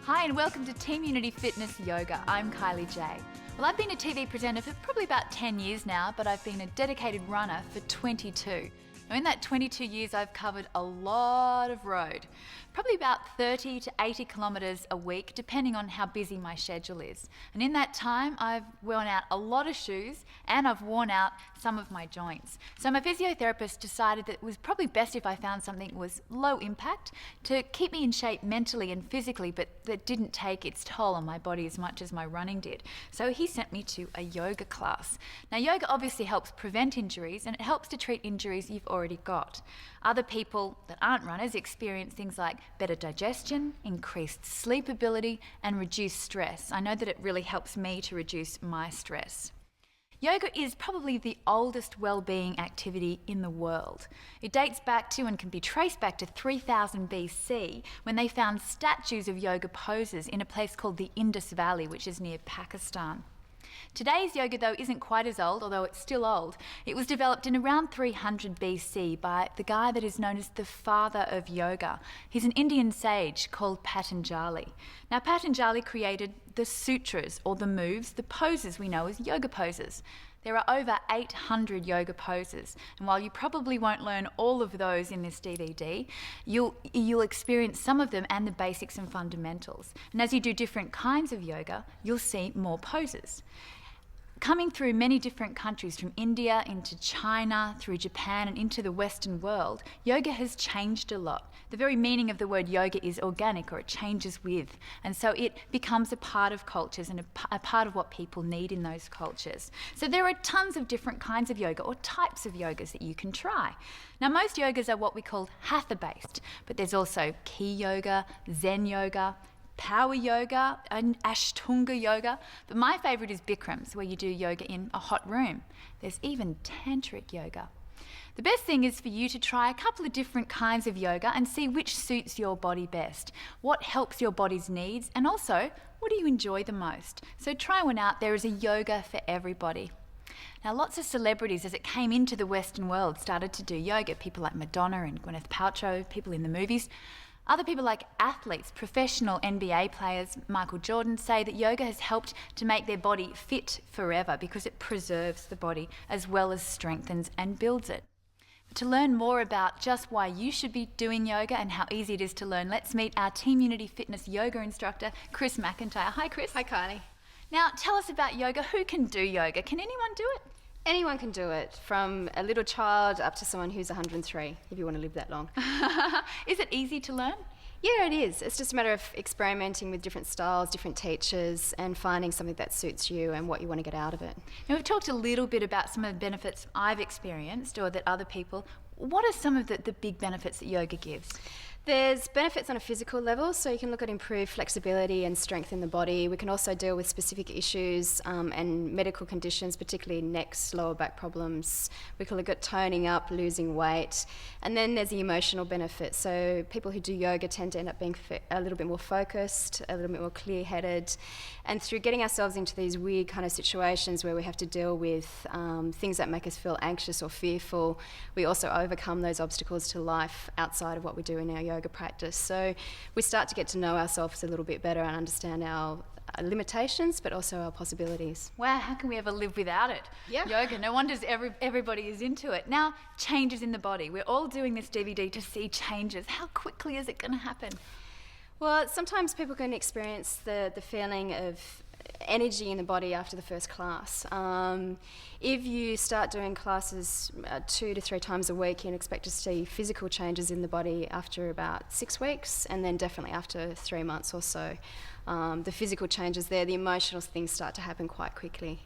Hi and welcome to Team Unity Fitness Yoga. I'm Kylie J. Well, I've been a TV presenter for probably about 10 years now, but I've been a dedicated runner for 22. Now, in that 22 years, I've covered a lot of road, probably about 30 to 80 kilometres a week, depending on how busy my schedule is. And in that time, I've worn out a lot of shoes and I've worn out some of my joints. So my physiotherapist decided that it was probably best if I found something that was low impact to keep me in shape mentally and physically, but that didn't take its toll on my body as much as my running did. So he sent me to a yoga class. Now, yoga obviously helps prevent injuries and it helps to treat injuries you've already got. Other people that aren't runners experience things like better digestion, increased sleep ability, and reduced stress. I know that it really helps me to reduce my stress. Yoga is probably the oldest well-being activity in the world. It dates back to and can be traced back to 3000 BC when they found statues of yoga poses in a place called the Indus Valley, which is near Pakistan. Today's yoga, though, isn't quite as old, although it's still old. It was developed in around 300 BC by the guy that is known as the father of yoga. He's an Indian sage called Patanjali. Now, Patanjali created the sutras, or the moves, the poses we know as yoga poses. There are over 800 yoga poses, and while you probably won't learn all of those in this DVD, you'll experience some of them and the basics and fundamentals. And as you do different kinds of yoga, you'll see more poses. Coming through many different countries, from India into China, through Japan and into the Western world, yoga has changed a lot. The very meaning of the word yoga is organic, or it changes with, and so it becomes a part of cultures and a part of what people need in those cultures. So there are tons of different kinds of yoga, or types of yogas that you can try. Now, most yogas are what we call hatha-based, but there's also ki yoga, Zen yoga, power yoga and Ashtanga yoga, but my favourite is Bikram's, where you do yoga in a hot room. There's even tantric yoga. The best thing is for you to try a couple of different kinds of yoga and see which suits your body best, what helps your body's needs, and also what do you enjoy the most. So try one out. There is a yoga for everybody. Now, lots of celebrities, as it came into the Western world, started to do yoga. People like Madonna and Gwyneth Paltrow, people in the movies. Other people like athletes, professional NBA players, Michael Jordan, say that yoga has helped to make their body fit forever because it preserves the body as well as strengthens and builds it. But to learn more about just why you should be doing yoga and how easy it is to learn, let's meet our Team Unity Fitness yoga instructor, Chris McIntyre. Hi, Chris. Hi, Kylie. Now, tell us about yoga. Who can do yoga? Can anyone do it? Anyone can do it, from a little child up to someone who's 103, if you want to live that long. Is it easy to learn? Yeah, it is. It's just a matter of experimenting with different styles, different teachers, and finding something that suits you and what you want to get out of it. Now, we've talked a little bit about some of the benefits I've experienced or that other people. What are some of the big benefits that yoga gives? There's benefits on a physical level, so you can look at improved flexibility and strength in the body. We can also deal with specific issues and medical conditions, particularly neck, lower back problems. We can look at toning up, losing weight. And then there's the emotional benefit. So people who do yoga tend to end up being a little bit more focused, a little bit more clear-headed. And through getting ourselves into these weird kind of situations where we have to deal with things that make us feel anxious or fearful, we also overcome those obstacles to life outside of what we do in our yoga practice. So we start to get to know ourselves a little bit better and understand our limitations, but also our possibilities. Wow, how can we ever live without it? Yeah. Yoga, no wonder everybody is into it. Now, changes in the body. We're all doing this DVD to see changes. How quickly is it going to happen? Well, sometimes people can experience the feeling of energy in the body after the first class. If you start doing classes 2 to 3 times a week, you can expect to see physical changes in the body after about 6 weeks, and then definitely after 3 months or so. The physical changes there, the emotional things start to happen quite quickly.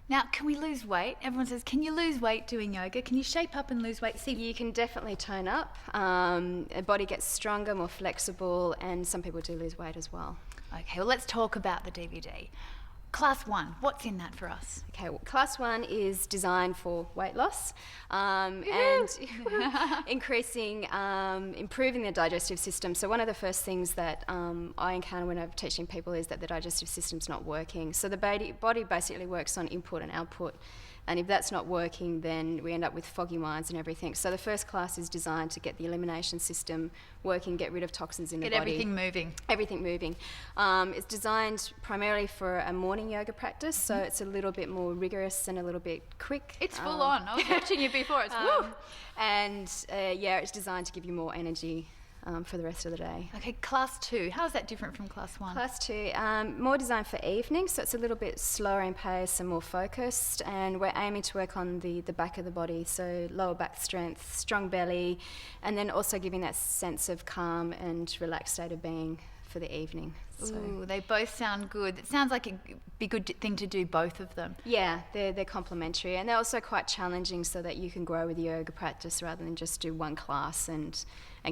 Now, can we lose weight? Everyone says, can you lose weight doing yoga? Can you shape up and lose weight? See, you can definitely tone up. The body gets stronger, more flexible, and some people do lose weight as well. Okay, well, let's talk about the DVD. Class 1, what's in that for us? Okay, well, Class 1 is designed for weight loss and improving the digestive system. So one of the first things that I encounter when I'm teaching people is that the digestive system's not working. So the body basically works on input and output. And if that's not working, then we end up with foggy minds and everything. So the first class is designed to get the elimination system working, get rid of toxins in the body. Get everything moving. Everything moving. It's designed primarily for a morning yoga practice, so it's a little bit more rigorous and a little bit quick. It's full on. I was watching you before. It's woo! And it's designed to give you more energy for the rest of the day. Okay, class 2. How is that different from class 1? Class 2, more designed for evening, so it's a little bit slower in pace and more focused, and we're aiming to work on the back of the body, so lower back strength, strong belly, and then also giving that sense of calm and relaxed state of being for the evening. So. Ooh, they both sound good. It sounds like it'd be a good thing to do both of them. Yeah, they're complementary, and they're also quite challenging so that you can grow with yoga practice rather than just do one class and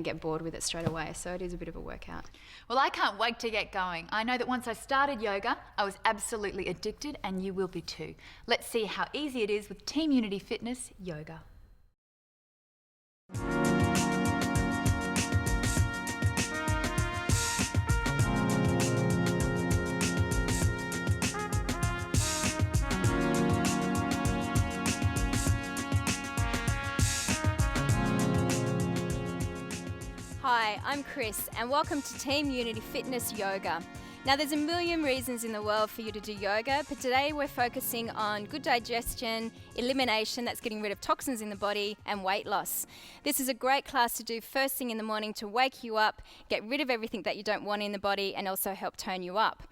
get bored with it straight away. So it is a bit of a workout. Well, I can't wait to get going. I know that once I started yoga, I was absolutely addicted, and you will be too. Let's see how easy it is with Team Unity Fitness Yoga. Hi, I'm Chris and welcome to Team Unity Fitness Yoga. Now there's a million reasons in the world for you to do yoga, but today we're focusing on good digestion, elimination, that's getting rid of toxins in the body, and weight loss. This is a great class to do first thing in the morning to wake you up, get rid of everything that you don't want in the body, and also help tone you up.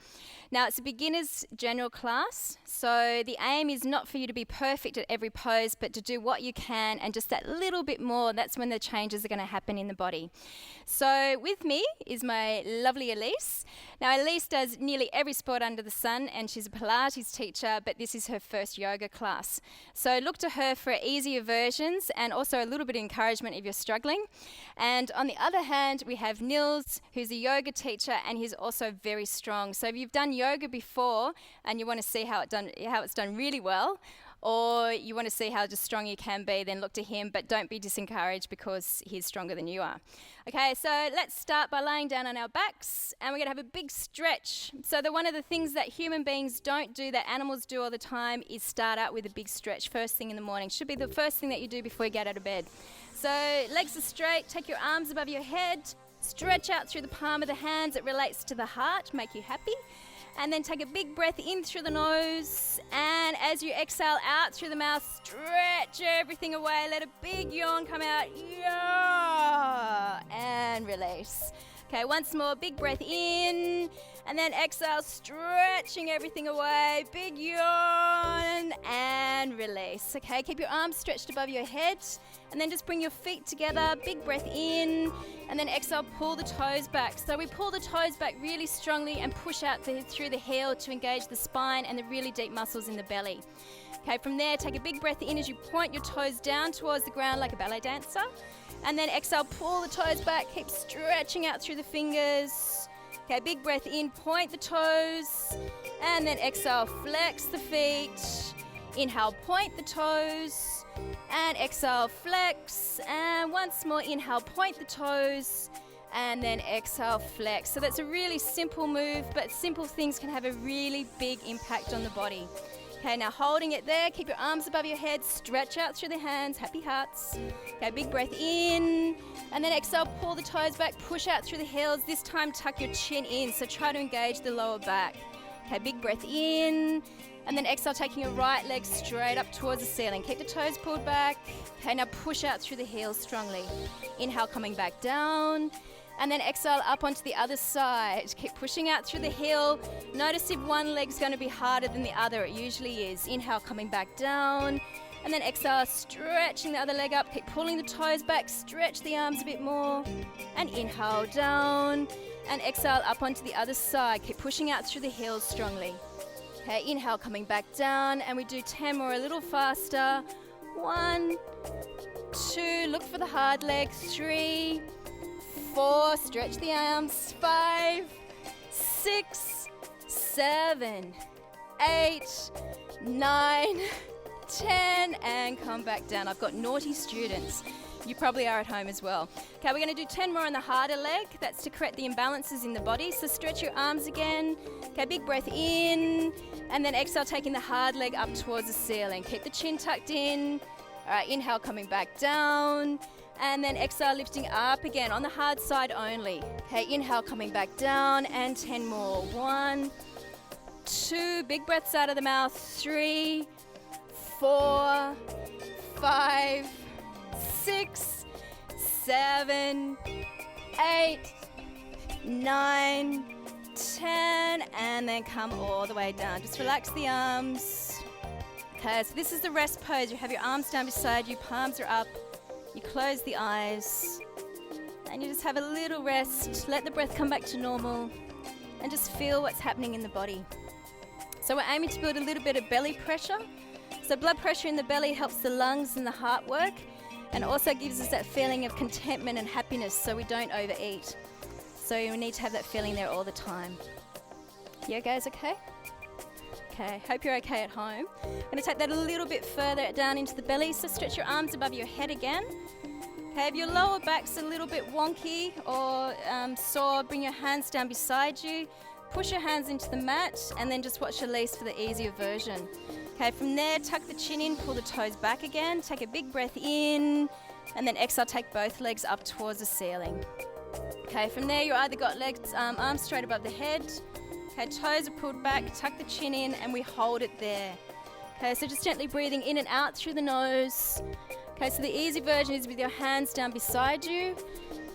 Now it's a beginner's general class, so the aim is not for you to be perfect at every pose, but to do what you can and just that little bit more. That's when the changes are going to happen in the body. So with me is my lovely Elise. Now Elise does nearly every sport under the sun, and she's a Pilates teacher, but this is her first yoga class. So look to her for easier versions and also a little bit of encouragement if you're struggling. And on the other hand, we have Nils, who's a yoga teacher, and he's also very strong. So if you've done yoga before and you want to see how it's done really well, or you want to see how just strong you can be, then look to him, but don't be disencouraged because he's stronger than you are. Okay, so let's start by laying down on our backs, and we're going to have a big stretch. So one of the things that human beings don't do that animals do all the time is start out with a big stretch first thing in the morning. Should be the first thing that you do before you get out of bed. So legs are straight, take your arms above your head, stretch out through the palm of the hands. It relates to the heart, make you happy. And then take a big breath in through the nose, and as you exhale out through the mouth, stretch everything away, let a big yawn come out, yeah, and release. Okay, once more, big breath in, and then exhale, stretching everything away, big yawn, and release. Okay, keep your arms stretched above your head, and then just bring your feet together, big breath in, and then exhale, pull the toes back. So we pull the toes back really strongly and push out through the heel to engage the spine and the really deep muscles in the belly. Okay, from there, take a big breath in as you point your toes down towards the ground like a ballet dancer. And then exhale, pull the toes back, keep stretching out through the fingers. Okay, big breath in, point the toes, and then exhale, flex the feet. Inhale, point the toes, and exhale, flex. And once more, inhale, point the toes, and then exhale, flex. So that's a really simple move, but simple things can have a really big impact on the body. Okay, now holding it there, keep your arms above your head, stretch out through the hands, happy hearts. Okay, big breath in, and then exhale, pull the toes back, push out through the heels. This time tuck your chin in, so try to engage the lower back. Okay, big breath in, and then exhale, taking your right leg straight up towards the ceiling. Keep the toes pulled back. Okay, now push out through the heels strongly. Inhale, coming back down. And then exhale up onto the other side. Keep pushing out through the heel. Notice if one leg's going to be harder than the other. It usually is. Inhale, coming back down. And then exhale, stretching the other leg up. Keep pulling the toes back. Stretch the arms a bit more. And inhale, down. And exhale up onto the other side. Keep pushing out through the heels strongly. Okay, inhale, coming back down. And we do 10 more a little faster. 1, 2, look for the hard leg. 3, 4, stretch the arms. 5, 6, 7, 8, 9, 10, and come back down. I've got naughty students. You probably are at home as well. Okay, we're going to do 10 more on the harder leg. That's to correct the imbalances in the body. So stretch your arms again. Okay, big breath in, and then exhale, taking the hard leg up towards the ceiling. Keep the chin tucked in. All right, inhale, coming back down, and then exhale, lifting up again on the hard side only. Okay, inhale, coming back down, and 10 more. 1, 2, big breaths out of the mouth. 3, 4, 5, 6, 7, 8, 9, 10, and then come all the way down. Just relax the arms. Okay, so this is the rest pose. You have your arms down beside you, palms are up. You close the eyes, and you just have a little rest. Let the breath come back to normal, and just feel what's happening in the body. So we're aiming to build a little bit of belly pressure. So blood pressure in the belly helps the lungs and the heart work, and also gives us that feeling of contentment and happiness so we don't overeat. So you need to have that feeling there all the time. You guys okay? Okay, hope you're okay at home. I'm going to take that a little bit further down into the belly, so stretch your arms above your head again. Okay, if your lower back's a little bit wonky or sore, bring your hands down beside you, push your hands into the mat, and then just watch release for the easier version. Okay, from there, tuck the chin in, pull the toes back again, take a big breath in, and then exhale, take both legs up towards the ceiling. Okay, from there, you either got legs, arms straight above the head. Okay, toes are pulled back, tuck the chin in, and we hold it there. Okay, so just gently breathing in and out through the nose. Okay, so the easy version is with your hands down beside you,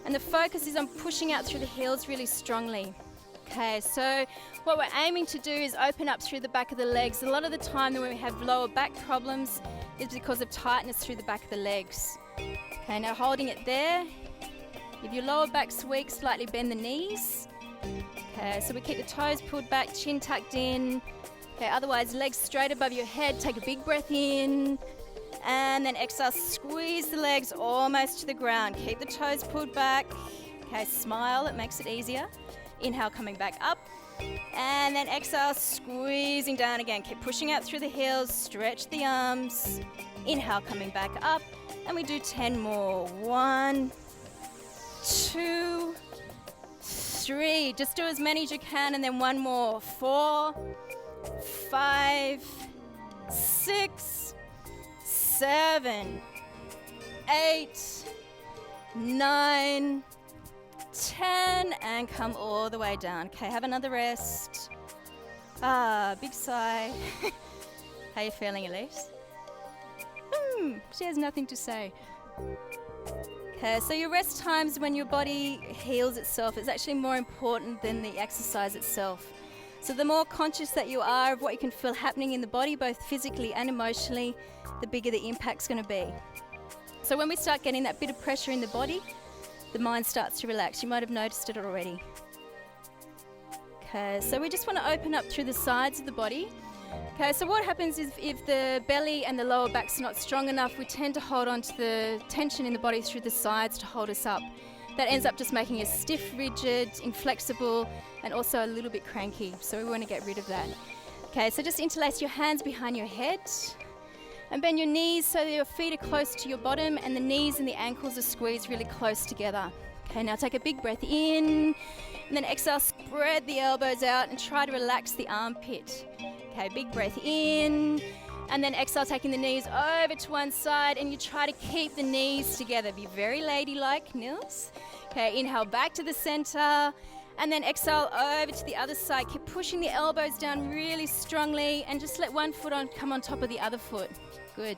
and the focus is on pushing out through the heels really strongly. Okay, so what we're aiming to do is open up through the back of the legs. A lot of the time when we have lower back problems is because of tightness through the back of the legs. Okay, now holding it there. If your lower back's weak, slightly bend the knees. Okay, so we keep the toes pulled back, chin tucked in. Okay, otherwise legs straight above your head. Take a big breath in, and then exhale, squeeze the legs almost to the ground. Keep the toes pulled back. Okay, smile, it makes it easier. Inhale, coming back up, and then exhale, squeezing down again. Keep pushing out through the heels, stretch the arms. Inhale, coming back up, and we do 10 more. 1, 2, 3. Just do as many as you can, and then 1 more. 4, 5, 6, 7, 8, 9, 10, and come all the way down. Okay, have another rest. Big sigh. How you feeling, Elise? She has nothing to say. Okay, so your rest times when your body heals itself is actually more important than the exercise itself. So the more conscious that you are of what you can feel happening in the body, both physically and emotionally, the bigger the impact's going to be. So when we start getting that bit of pressure in the body, the mind starts to relax. You might have noticed it already. Okay, so we just want to open up through the sides of the body. Okay, so what happens is if the belly and the lower back's not strong enough, we tend to hold on to the tension in the body through the sides to hold us up. That ends up just making us stiff, rigid, inflexible, and also a little bit cranky. So we want to get rid of that. Okay, so just interlace your hands behind your head and bend your knees so that your feet are close to your bottom and the knees and the ankles are squeezed really close together. Okay, now take a big breath in, and then exhale, spread the elbows out and try to relax the armpit. Okay, big breath in, and then exhale, taking the knees over to one side, and you try to keep the knees together. Be very ladylike, Nils. Okay, inhale back to the center, and then exhale over to the other side. Keep pushing the elbows down really strongly, and just let one foot come on top of the other foot. Good.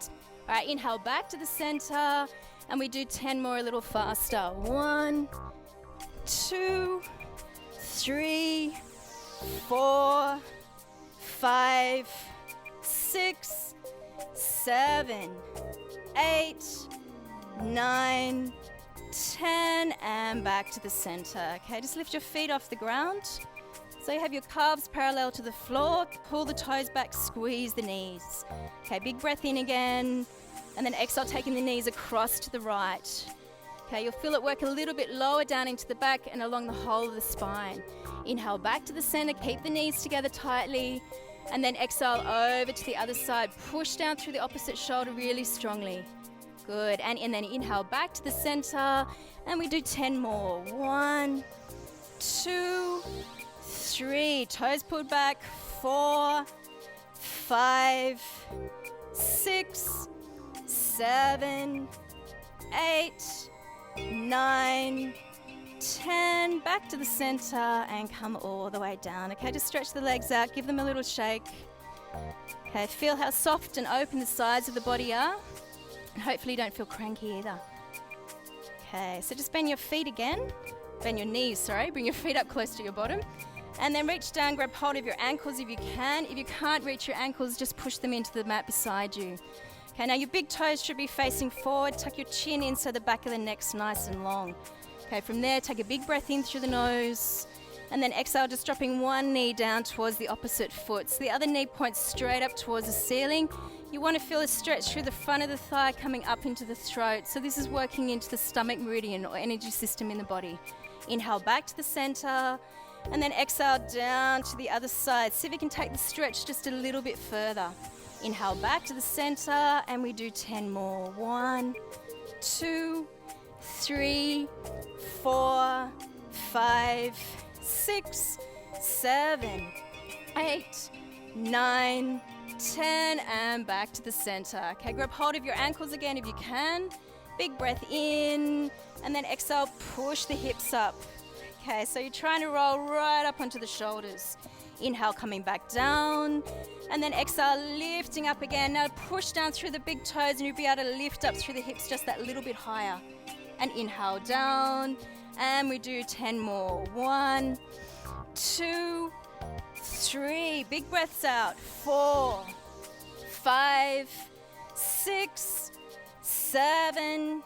All right, inhale back to the center, and we do 10 more a little faster. 1, 2, 3, 4, 5, 6, 7, 8, 9, 10, and back to the center. Okay, just lift your feet off the ground. So you have your calves parallel to the floor, pull the toes back, squeeze the knees. Okay, big breath in again, and then exhale, taking the knees across to the right. Okay, you'll feel it work a little bit lower down into the back and along the whole of the spine. Inhale back to the center, keep the knees together tightly, and then exhale over to the other side. Push down through the opposite shoulder really strongly. Good, and then inhale back to the center, and we do 10 more. 1, 2, 3, toes pulled back. 4, 5, 6, 7, 8, 9, 10. Back to the center and come all the way down. Okay, just stretch the legs out, give them a little shake. Okay, feel how soft and open the sides of the body are. And hopefully you don't feel cranky either. Okay, so just bend your feet again. Bend your knees, sorry. Bring your feet up close to your bottom. And then reach down, grab hold of your ankles if you can. If you can't reach your ankles, just push them into the mat beside you. Okay, now your big toes should be facing forward. Tuck your chin in so the back of the neck's nice and long. Okay, from there, take a big breath in through the nose. And then exhale, just dropping one knee down towards the opposite foot. So the other knee points straight up towards the ceiling. You want to feel a stretch through the front of the thigh coming up into the throat. So this is working into the stomach meridian or energy system in the body. Inhale back to the center, and then exhale down to the other side. See if you can take the stretch just a little bit further. Inhale back to the center, and we do 10 more. 1, 2, 3, 4, 5, 6, 7, 8, 9, 10, and back to the center. Okay, grab hold of your ankles again if you can. Big breath in, and then exhale, push the hips up. Okay, so you're trying to roll right up onto the shoulders. Inhale, coming back down, and then exhale, lifting up again. Now push down through the big toes, and you'll be able to lift up through the hips just that little bit higher. And inhale down, and we do 10 more. 1, 2, 3, big breaths out. 4, 5, 6, 7,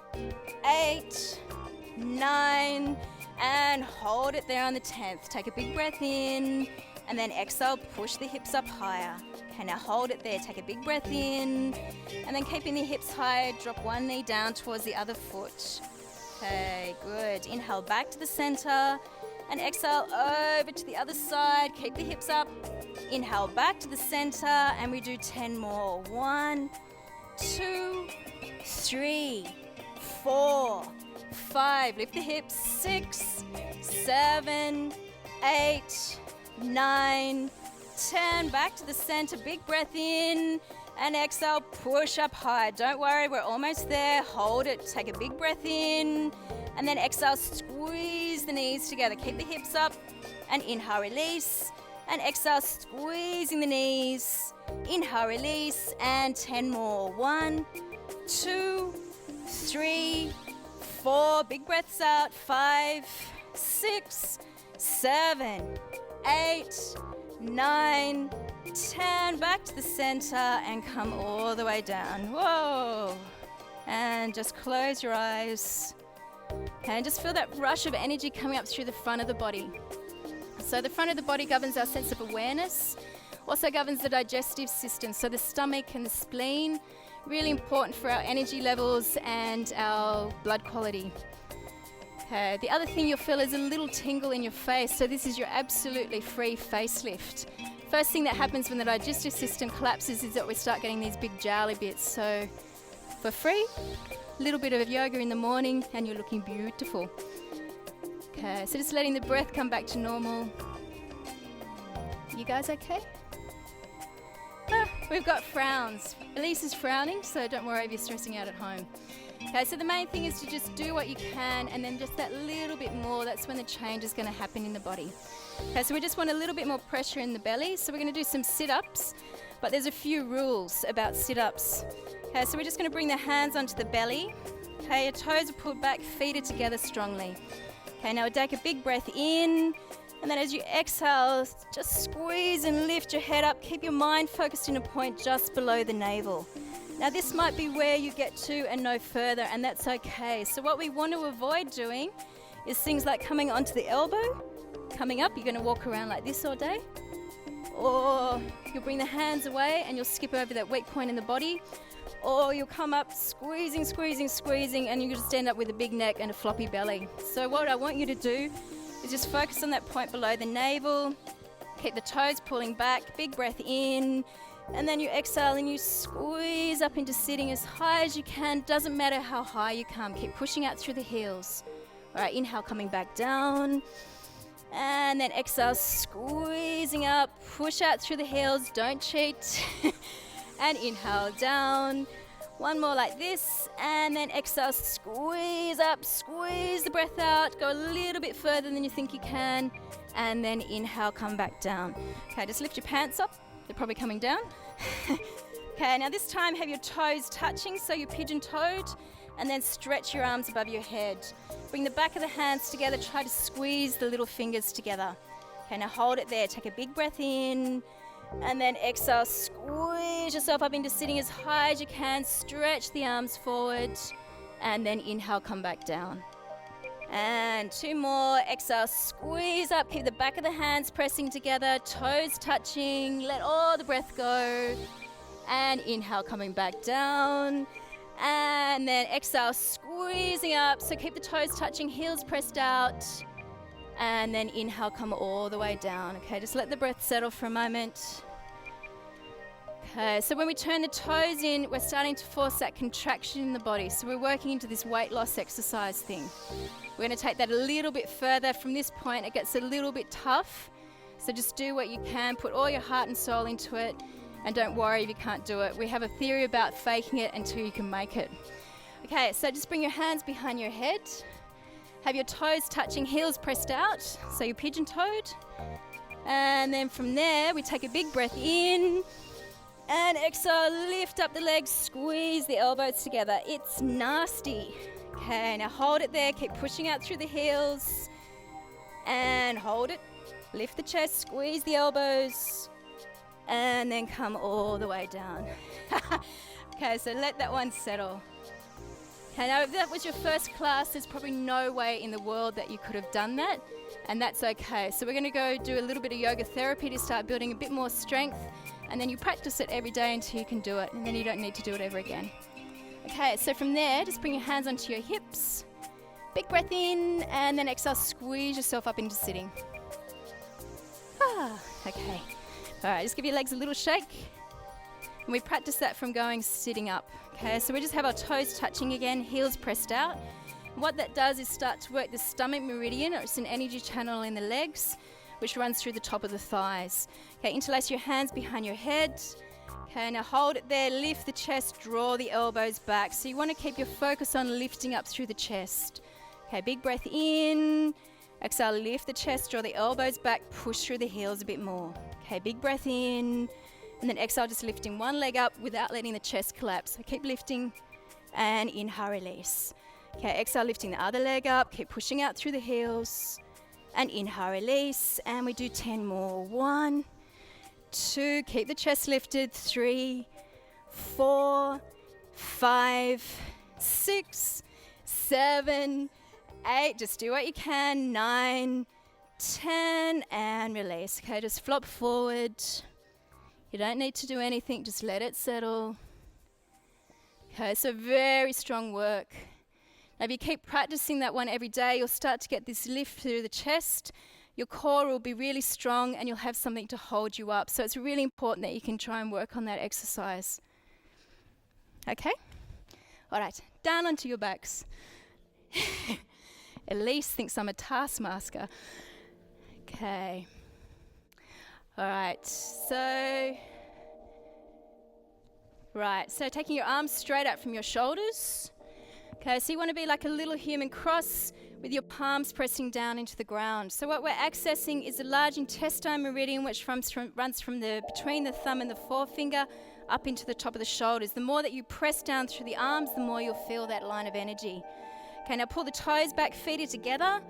8, 9, and hold it there on the 10th. Take a big breath in, and then exhale, push the hips up higher. Okay, now hold it there. Take a big breath in, and then keeping the hips high, drop one knee down towards the other foot. Okay, good. Inhale back to the center, and exhale over to the other side. Keep the hips up. Inhale back to the center, and we do 10 more. 1, 2, 3, 4, 5. Lift the hips. 6, 7, 8, 9, 10. Back to the center. Big breath in, and exhale, push up high. Don't worry, we're almost there. Hold it. Take a big breath in, and then exhale, squeeze the knees together. Keep the hips up, and inhale, release, and exhale, squeezing the knees. Inhale, release, and 10 more. 1, 2, 3, 4. Big breaths out. 5, 6, 7, 8, 9, 10. Back to the center and come all the way down. Whoa. And just close your eyes. And just feel that rush of energy coming up through the front of the body. So the front of the body governs our sense of awareness, also governs the digestive system. So the stomach and the spleen, really important for our energy levels and our blood quality. Okay, the other thing you'll feel is a little tingle in your face. So this is your absolutely free facelift. First thing that happens when the digestive system collapses is that we start getting these big jowly bits. So for free, a little bit of yoga in the morning and you're looking beautiful. Okay, so just letting the breath come back to normal. You guys okay? We've got frowns. Elise is frowning, so don't worry if you're stressing out at home. Okay, so the main thing is to just do what you can, and then just that little bit more, that's when the change is going to happen in the body. Okay, so we just want a little bit more pressure in the belly, so we're going to do some sit-ups, but there's a few rules about sit-ups. Okay, so we're just going to bring the hands onto the belly. Okay, your toes are pulled back, feet are together strongly. Okay, now take a big breath in, and then as you exhale, just squeeze and lift your head up. Keep your mind focused in a point just below the navel. Now this might be where you get to and no further, and that's okay. So what we want to avoid doing is things like coming onto the elbow, coming up, you're going to walk around like this all day, or you'll bring the hands away and you'll skip over that weak point in the body, or you'll come up squeezing, squeezing, squeezing, and you just end up with a big neck and a floppy belly. So what I want you to do is just focus on that point below the navel. Keep the toes pulling back, big breath in, And then you exhale and you squeeze up into sitting as high as you can. Doesn't matter how high you come. Keep pushing out through the heels. All right, inhale, coming back down. And then exhale, squeezing up. Push out through the heels. Don't cheat. And inhale, down. One more like this. And then exhale, squeeze up. Squeeze the breath out. Go a little bit further than you think you can. And then inhale, come back down. Okay, just lift your pants up. They're probably coming down. Okay, now this time have your toes touching, so you're pigeon-toed, and then stretch your arms above your head. Bring the back of the hands together, try to squeeze the little fingers together. Okay, now hold it there, take a big breath in, and then exhale, squeeze yourself up into sitting as high as you can, stretch the arms forward, and then inhale, come back down. And 2 more. Exhale, squeeze up. Keep the back of the hands pressing together, toes touching. Let all the breath go. And inhale, coming back down. And then exhale, squeezing up. So keep the toes touching, heels pressed out. And then inhale, come all the way down. Okay, just let the breath settle for a moment. Okay, so when we turn the toes in, we're starting to force that contraction in the body. So we're working into this weight loss exercise thing. We're going to take that a little bit further. From this point, it gets a little bit tough. So just do what you can. Put all your heart and soul into it. And don't worry if you can't do it. We have a theory about faking it until you can make it. Okay, so just bring your hands behind your head. Have your toes touching, heels pressed out. So you're pigeon-toed. And then from there, we take a big breath in. And exhale, lift up the legs, squeeze the elbows together. It's nasty. Okay, now hold it there. Keep pushing out through the heels. And hold it. Lift the chest, squeeze the elbows. And then come all the way down. Okay, so let that one settle. Okay, now if that was your first class, there's probably no way in the world that you could have done that. And that's okay. So we're going to go do a little bit of yoga therapy to start building a bit more strength. And then you practice it every day until you can do it, and then you don't need to do it ever again. Okay, so from there, just bring your hands onto your hips. Big breath in, and then exhale, squeeze yourself up into sitting. Okay. All right, just give your legs a little shake. And we practice that from going sitting up. Okay, so we just have our toes touching again, heels pressed out. And what that does is start to work the stomach meridian, or it's an energy channel in the legs, which runs through the top of the thighs. Okay, interlace your hands behind your head. Okay, now hold it there, lift the chest, draw the elbows back. So you want to keep your focus on lifting up through the chest. Okay, big breath in. Exhale, lift the chest, draw the elbows back, push through the heels a bit more. Okay, big breath in. And then exhale, just lifting one leg up without letting the chest collapse. So keep lifting and inhale, release. Okay, exhale, lifting the other leg up, keep pushing out through the heels. And inhale, release, and we do 10 more. 1, 2, keep the chest lifted. 3, 4, 5, 6, 7, 8. Just do what you can. 9, 10, and release. Okay, just flop forward. You don't need to do anything, just let it settle. Okay, so very strong work. Now, if you keep practicing that one every day, you'll start to get this lift through the chest. Your core will be really strong and you'll have something to hold you up. So it's really important that you can try and work on that exercise. Okay? All right, down onto your backs. Elise thinks I'm a taskmaster. Okay. All right, so taking your arms straight up from your shoulders. Okay, so you want to be like a little human cross with your palms pressing down into the ground. So what we're accessing is a large intestine meridian which runs from between the thumb and the forefinger up into the top of the shoulders. The more that you press down through the arms, the more you'll feel that line of energy. Okay, now pull the toes back, feet are together.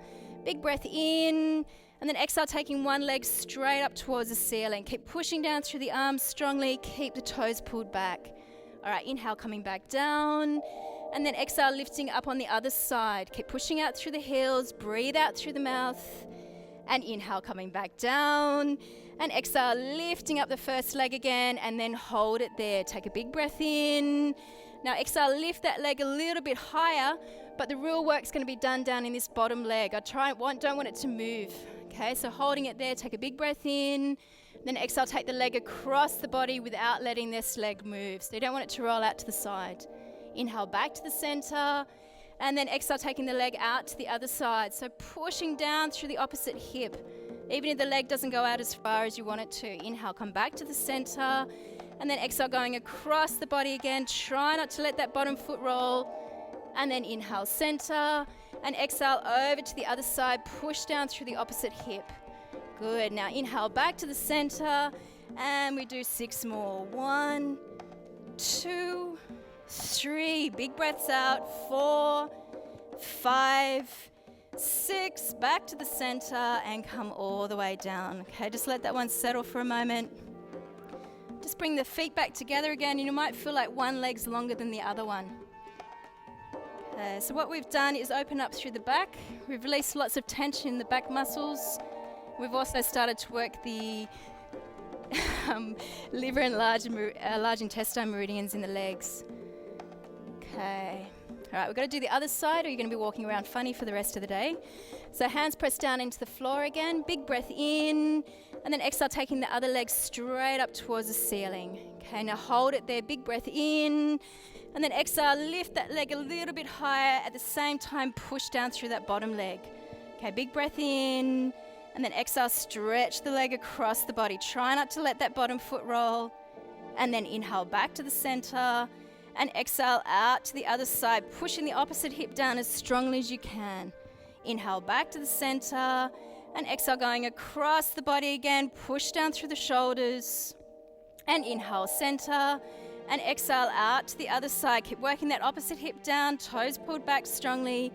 Big breath in, and then exhale, taking one leg straight up towards the ceiling. Keep pushing down through the arms strongly, keep the toes pulled back. All right, inhale, coming back down. And then exhale, lifting up on the other side. Keep pushing out through the heels, breathe out through the mouth. And inhale, coming back down. And exhale, lifting up the first leg again, and then hold it there. Take a big breath in. Now exhale, lift that leg a little bit higher, but the real work's going to be done down in this bottom leg. Don't want it to move. Okay, so holding it there, take a big breath in, then exhale, take the leg across the body without letting this leg move. So you don't want it to roll out to the side. Inhale back to the center, and then exhale, taking the leg out to the other side. So pushing down through the opposite hip, even if the leg doesn't go out as far as you want it to. Inhale, come back to the center, and then exhale, going across the body again. Try not to let that bottom foot roll. And then inhale, center, and exhale over to the other side. Push down through the opposite hip. Good. Now inhale back to the center, and we do 6 more. 1, 2, 3. Big breaths out. 4, 5, 6. Back to the center and come all the way down. Okay, just let that one settle for a moment. Just bring the feet back together again, and you might feel like one leg's longer than the other one. Okay, so what we've done is open up through the back. We've released lots of tension in the back muscles. We've also started to work the liver and large intestine meridians in the legs. Okay. All right, we're going to do the other side, or you're going to be walking around funny for the rest of the day. So hands pressed down into the floor again. Big breath in, and then exhale, taking the other leg straight up towards the ceiling. Okay, now hold it there. Big breath in, and then exhale, lift that leg a little bit higher. At the same time, push down through that bottom leg. Okay, big breath in, and then exhale, stretch the leg across the body. Try not to let that bottom foot roll. And then inhale back to the center, and exhale out to the other side, pushing the opposite hip down as strongly as you can. Inhale back to the center, and exhale, going across the body again. Push down through the shoulders, and inhale, center, and exhale out to the other side. Keep working that opposite hip down, toes pulled back strongly.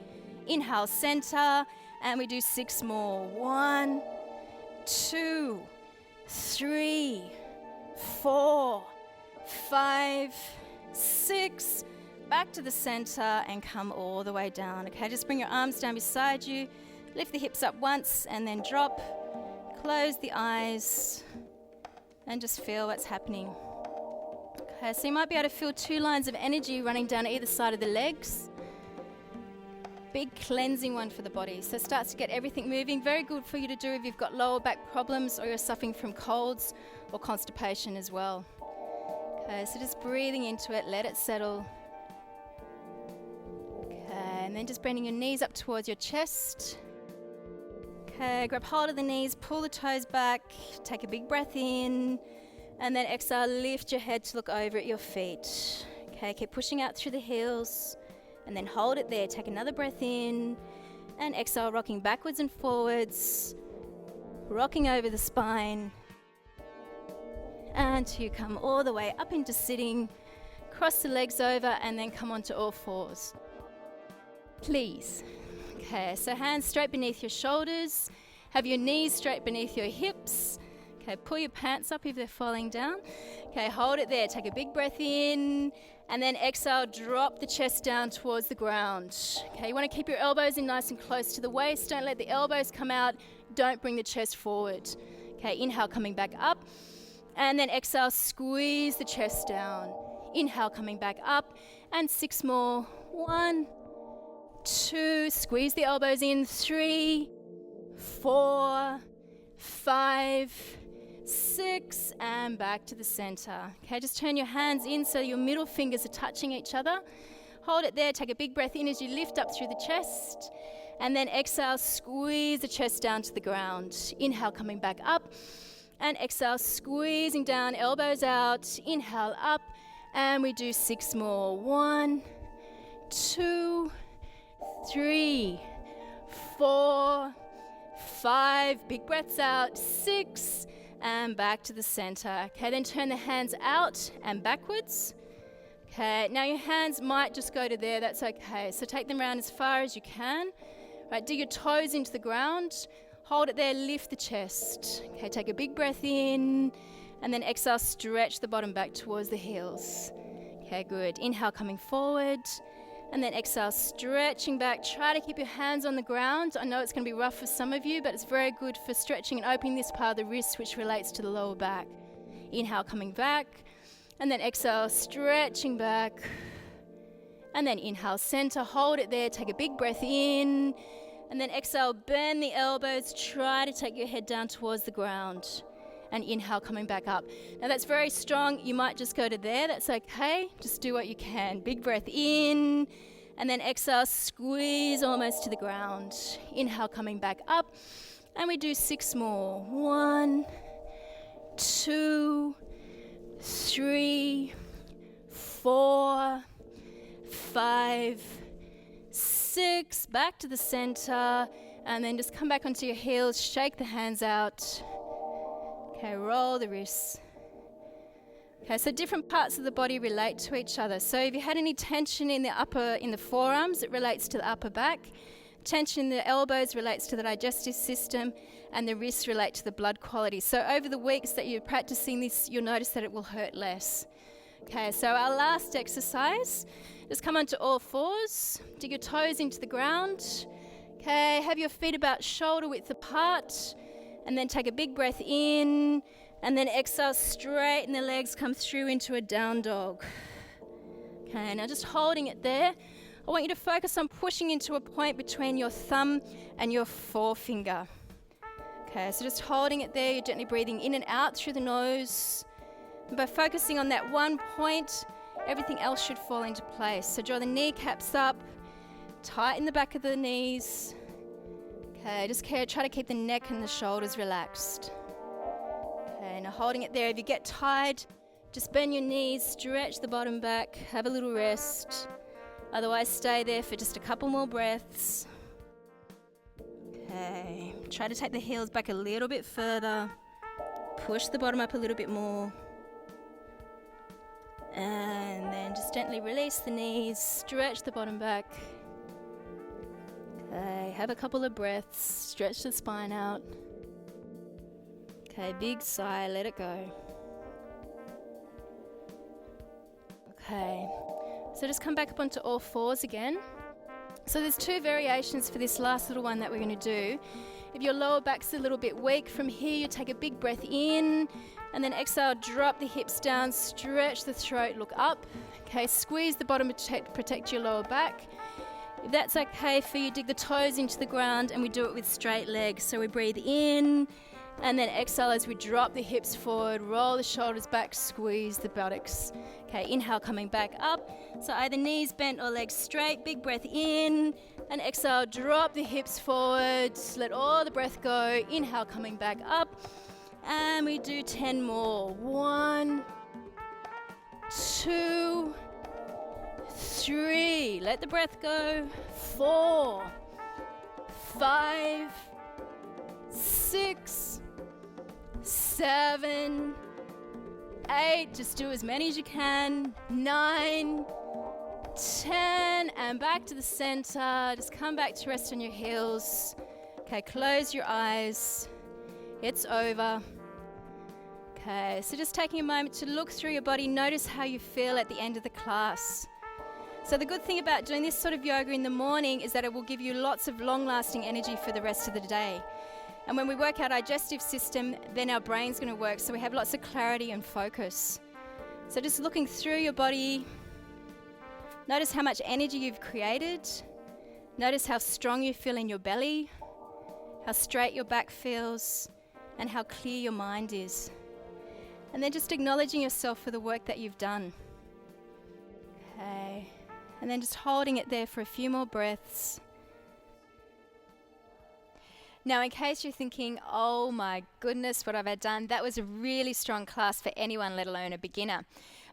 Inhale, center, and we do 6 more. 1, 2, 3, 4, 5, 6. Back to the center and come all the way down. Okay, just bring your arms down beside you. Lift the hips up once and then drop. Close the eyes and just feel what's happening. Okay, so you might be able to feel 2 lines of energy running down either side of the legs. Big cleansing one for the body. So it starts to get everything moving. Very good for you to do if you've got lower back problems or you're suffering from colds or constipation as well. Okay, so just breathing into it, let it settle. Okay, and then just bringing your knees up towards your chest. Okay, grab hold of the knees, pull the toes back, take a big breath in, and then exhale, lift your head to look over at your feet. Okay, keep pushing out through the heels, and then hold it there. Take another breath in, and exhale, rocking backwards and forwards, rocking over the spine, and you come all the way up into sitting, cross the legs over, and then come onto all fours. Please. Okay, so hands straight beneath your shoulders. Have your knees straight beneath your hips. Okay, pull your pants up if they're falling down. Okay, hold it there. Take a big breath in, and then exhale, drop the chest down towards the ground. Okay, you want to keep your elbows in nice and close to the waist. Don't let the elbows come out. Don't bring the chest forward. Okay, inhale, coming back up. And then exhale, squeeze the chest down. Inhale, coming back up. And 6 more. 1, 2, squeeze the elbows in. 3, 4, 5, 6, and back to the center. Okay, just turn your hands in so your middle fingers are touching each other. Hold it there, take a big breath in as you lift up through the chest. And then exhale, squeeze the chest down to the ground. Inhale, coming back up. And exhale, squeezing down, elbows out. Inhale, up. And we do 6 more. 1, 2, 3, 4, 5. Big breaths out. 6. And back to the center. Okay, then turn the hands out and backwards. Okay, now your hands might just go to there. That's okay. So take them around as far as you can. Right, dig your toes into the ground. Hold it there, lift the chest. Okay, take a big breath in, and then exhale, stretch the bottom back towards the heels. Okay, good. Inhale, coming forward, and then exhale, stretching back. Try to keep your hands on the ground. I know it's going to be rough for some of you, but it's very good for stretching and opening this part of the wrist, which relates to the lower back. Inhale, coming back, and then exhale, stretching back. And then inhale, center, hold it there, take a big breath in. And then exhale, bend the elbows, try to take your head down towards the ground. And inhale, coming back up. Now that's very strong. You might just go to there. That's okay. Just do what you can. Big breath in. And then exhale, squeeze almost to the ground. Inhale, coming back up. And we do 6 more. 1, 2, 3, 4, 5, 6. Back to the center. And then just come back onto your heels. Shake the hands out. Okay, roll the wrists. Okay, so different parts of the body relate to each other. So if you had any tension in the forearms, it relates to the upper back. Tension in the elbows relates to the digestive system, and the wrists relate to the blood quality. So over the weeks that you're practicing this, you'll notice that it will hurt less. Okay, so our last exercise, just come onto all fours, dig your toes into the ground. Okay, have your feet about shoulder width apart. And then take a big breath in, and then exhale, straighten the legs, come through into a down dog. Okay, now just holding it there. I want you to focus on pushing into a point between your thumb and your forefinger. Okay, so just holding it there, you're gently breathing in and out through the nose. And by focusing on that one point, everything else should fall into place. So draw the kneecaps up, tighten the back of the knees. Okay, just try to keep the neck and the shoulders relaxed. Okay, now holding it there. If you get tired, just bend your knees, stretch the bottom back, have a little rest. Otherwise, stay there for just a couple more breaths. Okay, try to take the heels back a little bit further. Push the bottom up a little bit more. And then just gently release the knees, stretch the bottom back. Okay, have a couple of breaths, stretch the spine out. Okay, big sigh, let it go. Okay, so just come back up onto all fours again. So there's 2 variations for this last little one that we're going to do. If your lower back's a little bit weak, from here you take a big breath in, and then exhale, drop the hips down, stretch the throat, look up. Okay, squeeze the bottom to protect your lower back. If that's okay for you, dig the toes into the ground, and we do it with straight legs. So we breathe in, and then exhale as we drop the hips forward, roll the shoulders back, squeeze the buttocks. Okay, inhale, coming back up. So either knees bent or legs straight. Big breath in, and exhale, drop the hips forward, let all the breath go. Inhale, coming back up, and we do 10 more. 1, 2, 3, let the breath go. 4, 5, 6, 7, 8, just do as many as you can. 9, 10, and back to the center. Just come back to rest on your heels. Okay, close your eyes. It's over. Okay, so just taking a moment to look through your body, notice how you feel at the end of the class. So the good thing about doing this sort of yoga in the morning is that it will give you lots of long-lasting energy for the rest of the day. And when we work our digestive system, then our brain's going to work, so we have lots of clarity and focus. So just looking through your body, notice how much energy you've created. Notice how strong you feel in your belly, how straight your back feels, and how clear your mind is. And then just acknowledging yourself for the work that you've done. Okay. And then just holding it there for a few more breaths. Now, in case you're thinking, oh my goodness, what have I done? That was a really strong class for anyone, let alone a beginner.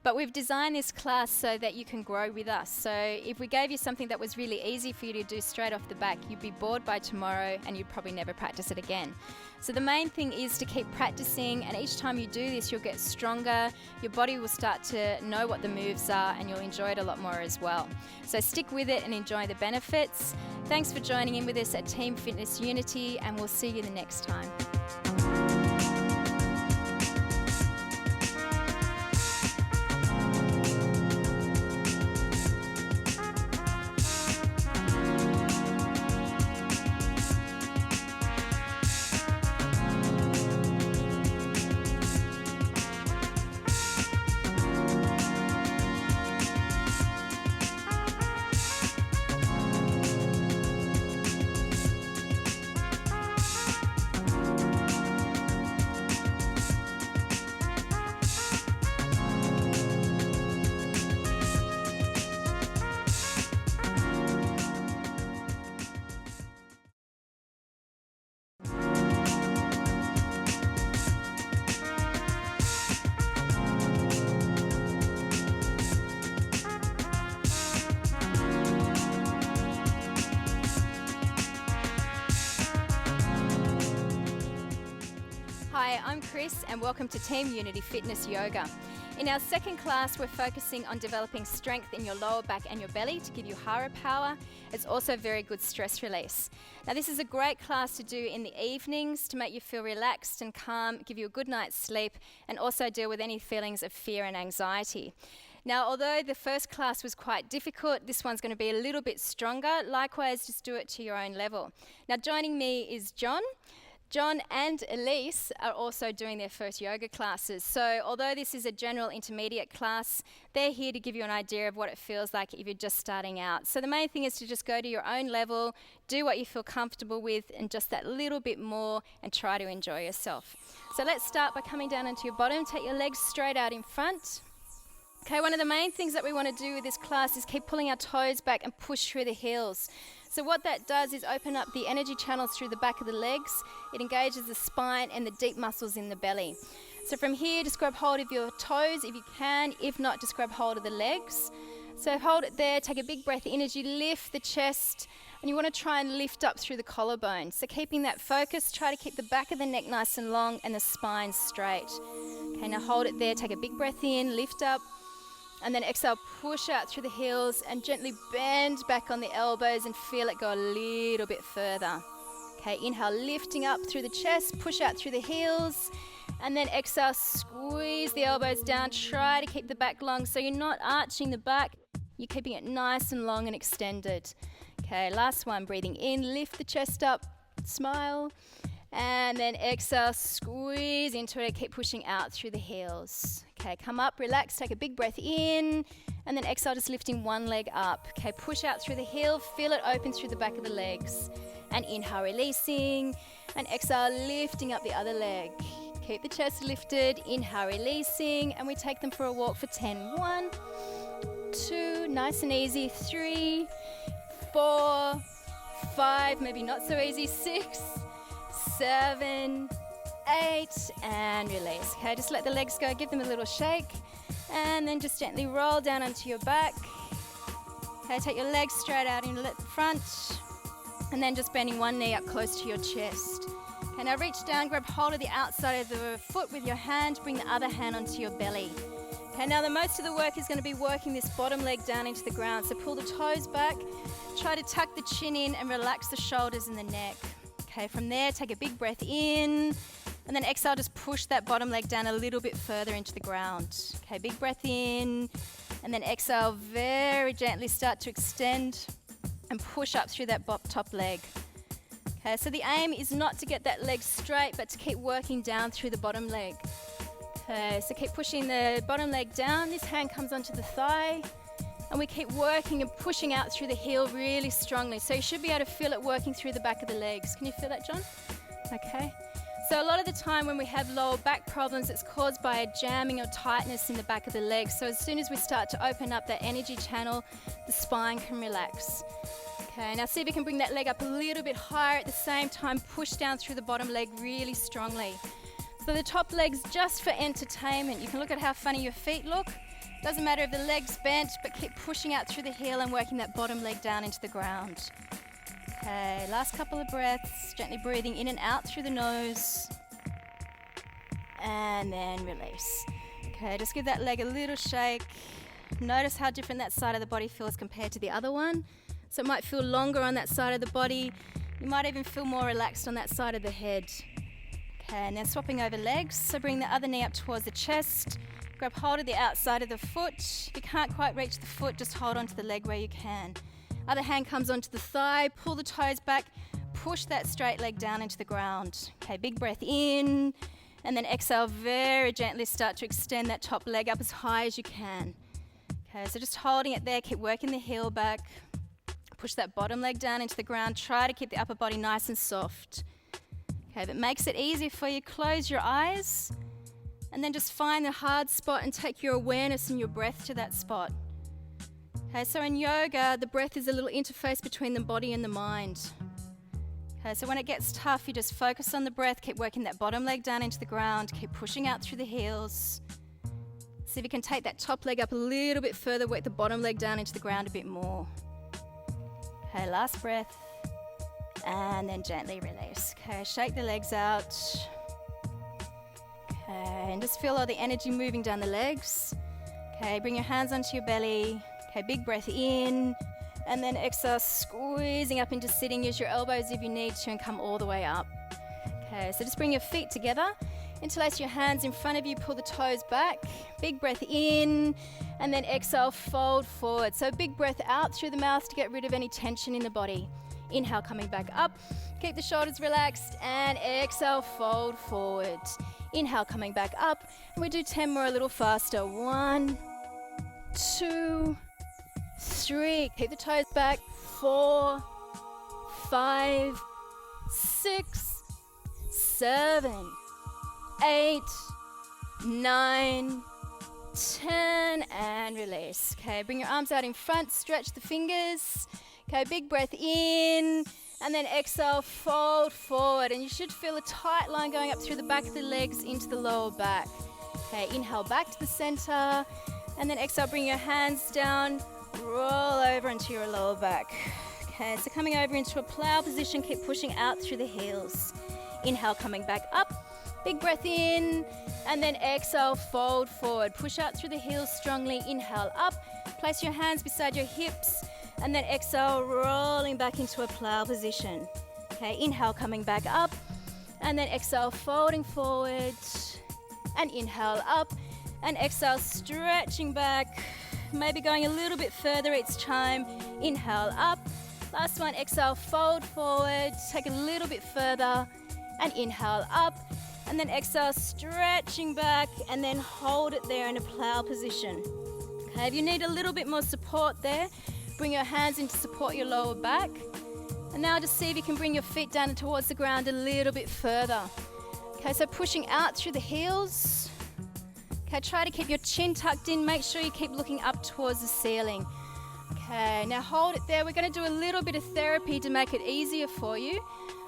But we've designed this class so that you can grow with us. So if we gave you something that was really easy for you to do straight off the back, you'd be bored by tomorrow and you'd probably never practice it again. So the main thing is to keep practicing, and each time you do this, you'll get stronger, your body will start to know what the moves are, and you'll enjoy it a lot more as well. So stick with it and enjoy the benefits. Thanks for joining in with us at Team Fitness Unity, and we'll see you the next time. Hi, I'm Chris and welcome to Team Unity Fitness Yoga. In our second class, we're focusing on developing strength in your lower back and your belly to give you hara power. It's also very good stress release. Now, this is a great class to do in the evenings to make you feel relaxed and calm, give you a good night's sleep, and also deal with any feelings of fear and anxiety. Now, although the first class was quite difficult, this one's going to be a little bit stronger. Likewise, just do it to your own level. Now, joining me is John. John and Elise are also doing their first yoga classes. So although this is a general intermediate class, they're here to give you an idea of what it feels like if you're just starting out. So the main thing is to just go to your own level, do what you feel comfortable with, and just that little bit more, and try to enjoy yourself. So let's start by coming down onto your bottom. Take your legs straight out in front. Okay, one of the main things that we want to do with this class is keep pulling our toes back and push through the heels. So what that does is open up the energy channels through the back of the legs. It engages the spine and the deep muscles in the belly. So from here, just grab hold of your toes if you can. If not, just grab hold of the legs. So hold it there, take a big breath in as you lift the chest, and you want to try and lift up through the collarbone. So keeping that focus, try to keep the back of the neck nice and long and the spine straight. Okay, now hold it there, take a big breath in, lift up. And then exhale, push out through the heels and gently bend back on the elbows and feel it go a little bit further. Okay, inhale, lifting up through the chest, push out through the heels. And then exhale, squeeze the elbows down. Try to keep the back long so you're not arching the back. You're keeping it nice and long and extended. Okay, last one, breathing in, lift the chest up, smile. And then exhale, squeeze into it, keep pushing out through the heels. Okay, come up, relax, take a big breath in, and then exhale, just lifting one leg up. Okay, push out through the heel, feel it open through the back of the legs. And inhale, releasing, and exhale, lifting up the other leg. Keep the chest lifted, inhale, releasing, and we take them for a walk for 10. 1, 2, nice and easy, 3, 4, 5, maybe not so easy, 6, 7, 8, and release. Okay, just let the legs go, give them a little shake, and then just gently roll down onto your back. Okay, take your legs straight out in front, and then just bending one knee up close to your chest. Okay, now reach down, grab hold of the outside of the foot with your hand, bring the other hand onto your belly. Okay, now the most of the work is going to be working this bottom leg down into the ground, so pull the toes back, try to tuck the chin in and relax the shoulders and the neck. Okay, from there, take a big breath in, and then exhale, just push that bottom leg down a little bit further into the ground. Okay, big breath in, and then exhale, very gently start to extend and push up through that top leg. Okay, so the aim is not to get that leg straight, but to keep working down through the bottom leg. Okay, so keep pushing the bottom leg down. This hand comes onto the thigh. And we keep working and pushing out through the heel really strongly. So you should be able to feel it working through the back of the legs. Can you feel that, John? Okay. So a lot of the time when we have lower back problems, it's caused by a jamming or tightness in the back of the legs. So as soon as we start to open up that energy channel, the spine can relax. Okay, now see if you can bring that leg up a little bit higher at the same time. Push down through the bottom leg really strongly. So the top leg's just for entertainment. You can look at how funny your feet look. Doesn't matter if the leg's bent, but keep pushing out through the heel and working that bottom leg down into the ground. Okay, last couple of breaths, gently breathing in and out through the nose. And then release. Okay, just give that leg a little shake. Notice how different that side of the body feels compared to the other one. So it might feel longer on that side of the body. You might even feel more relaxed on that side of the head. Okay, and then swapping over legs. So bring the other knee up towards the chest. Grab hold of the outside of the foot. If you can't quite reach the foot, just hold onto the leg where you can. Other hand comes onto the thigh, pull the toes back, push that straight leg down into the ground. Okay, big breath in, and then exhale, very gently start to extend that top leg up as high as you can. Okay, so just holding it there, keep working the heel back, push that bottom leg down into the ground, try to keep the upper body nice and soft. Okay, if it makes it easy for you, close your eyes, and then just find the hard spot and take your awareness and your breath to that spot. Okay, so in yoga, the breath is a little interface between the body and the mind. Okay, so when it gets tough, you just focus on the breath, keep working that bottom leg down into the ground, keep pushing out through the heels. See if you can take that top leg up a little bit further, work the bottom leg down into the ground a bit more. Okay, last breath, and then gently release. Okay, shake the legs out. Okay, and just feel all the energy moving down the legs. Okay, bring your hands onto your belly. Okay, big breath in, and then exhale, squeezing up into sitting. Use your elbows if you need to and come all the way up. Okay, so just bring your feet together. Interlace your hands in front of you, pull the toes back. Big breath in, and then exhale, fold forward. So big breath out through the mouth to get rid of any tension in the body. Inhale, coming back up. Keep the shoulders relaxed, and exhale, fold forward. Inhale, coming back up. And we do 10 more a little faster. 1, 2, 3. Keep the toes back. 4, 5, 6, 7, 8, 9, 10, and release. Okay, bring your arms out in front, stretch the fingers. Okay, big breath in, and then exhale, fold forward. And you should feel a tight line going up through the back of the legs into the lower back. Okay, inhale back to the center, and then exhale, bring your hands down, roll over into your lower back. Okay, so coming over into a plow position, keep pushing out through the heels. Inhale, coming back up. Big breath in, and then exhale, fold forward. Push out through the heels strongly. Inhale up. Place your hands beside your hips, and then exhale, rolling back into a plow position. Okay, inhale, coming back up, and then exhale, folding forward, and inhale up, and exhale, stretching back, maybe going a little bit further each time. Inhale up. Last one, exhale, fold forward, take a little bit further, and inhale up. And then exhale, stretching back, and then hold it there in a plow position. Okay, if you need a little bit more support there, bring your hands in to support your lower back. And now just see if you can bring your feet down towards the ground a little bit further. Okay, so pushing out through the heels. Okay, try to keep your chin tucked in. Make sure you keep looking up towards the ceiling. Okay, now hold it there. We're going to do a little bit of therapy to make it easier for you.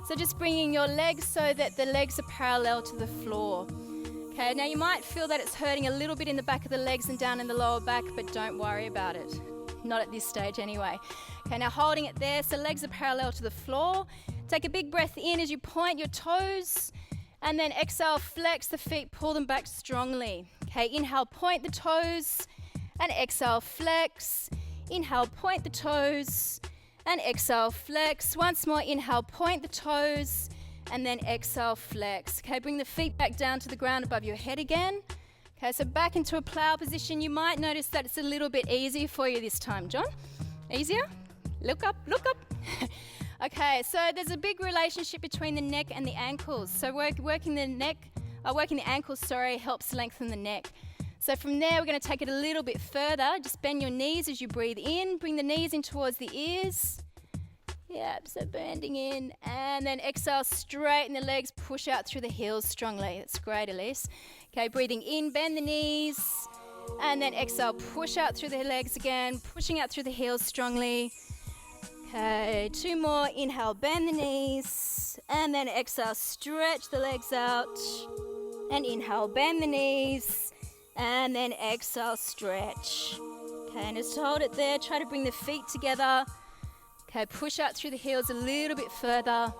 So just bringing your legs so that the legs are parallel to the floor. Okay, now you might feel that it's hurting a little bit in the back of the legs and down in the lower back, but don't worry about it. Not at this stage anyway. Okay, now holding it there, so legs are parallel to the floor. Take a big breath in as you point your toes, and then exhale, flex the feet, pull them back strongly. Okay, inhale, point the toes, and exhale, flex. Inhale, point the toes, and exhale, flex. Once more, inhale, point the toes, and then exhale, flex. Okay, bring the feet back down to the ground above your head again. Okay, so back into a plow position. You might notice that it's a little bit easier for you this time, John. Easier? Look up, look up. Okay, so there's a big relationship between the neck and the ankles. So working the ankles, helps lengthen the neck. So from there, we're going to take it a little bit further. Just bend your knees as you breathe in. Bring the knees in towards the ears. Yep, so bending in. And then exhale, straighten the legs, push out through the heels strongly. That's great, Elise. Okay, breathing in, bend the knees. And then exhale, push out through the legs again, pushing out through the heels strongly. Okay, 2 more. Inhale, bend the knees. And then exhale, stretch the legs out. And inhale, bend the knees. And then exhale, stretch. Okay, and just hold it there. Try to bring the feet together. Okay, push out through the heels a little bit further.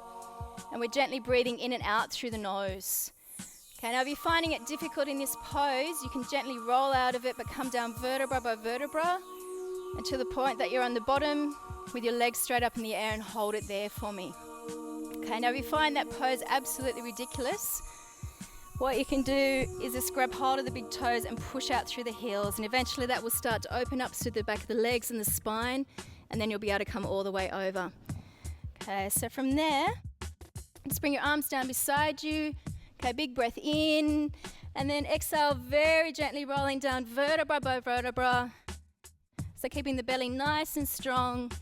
And we're gently breathing in and out through the nose. Okay, now if you're finding it difficult in this pose, you can gently roll out of it but come down vertebra by vertebra until the point that you're on the bottom with your legs straight up in the air, and hold it there for me. Okay, now if you find that pose absolutely ridiculous, what you can do is just grab hold of the big toes and push out through the heels, and eventually that will start to open up to the back of the legs and the spine, and then you'll be able to come all the way over. Okay, so from there, just bring your arms down beside you. Okay, big breath in, and then exhale, very gently rolling down vertebra by vertebra. So keeping the belly nice and strong.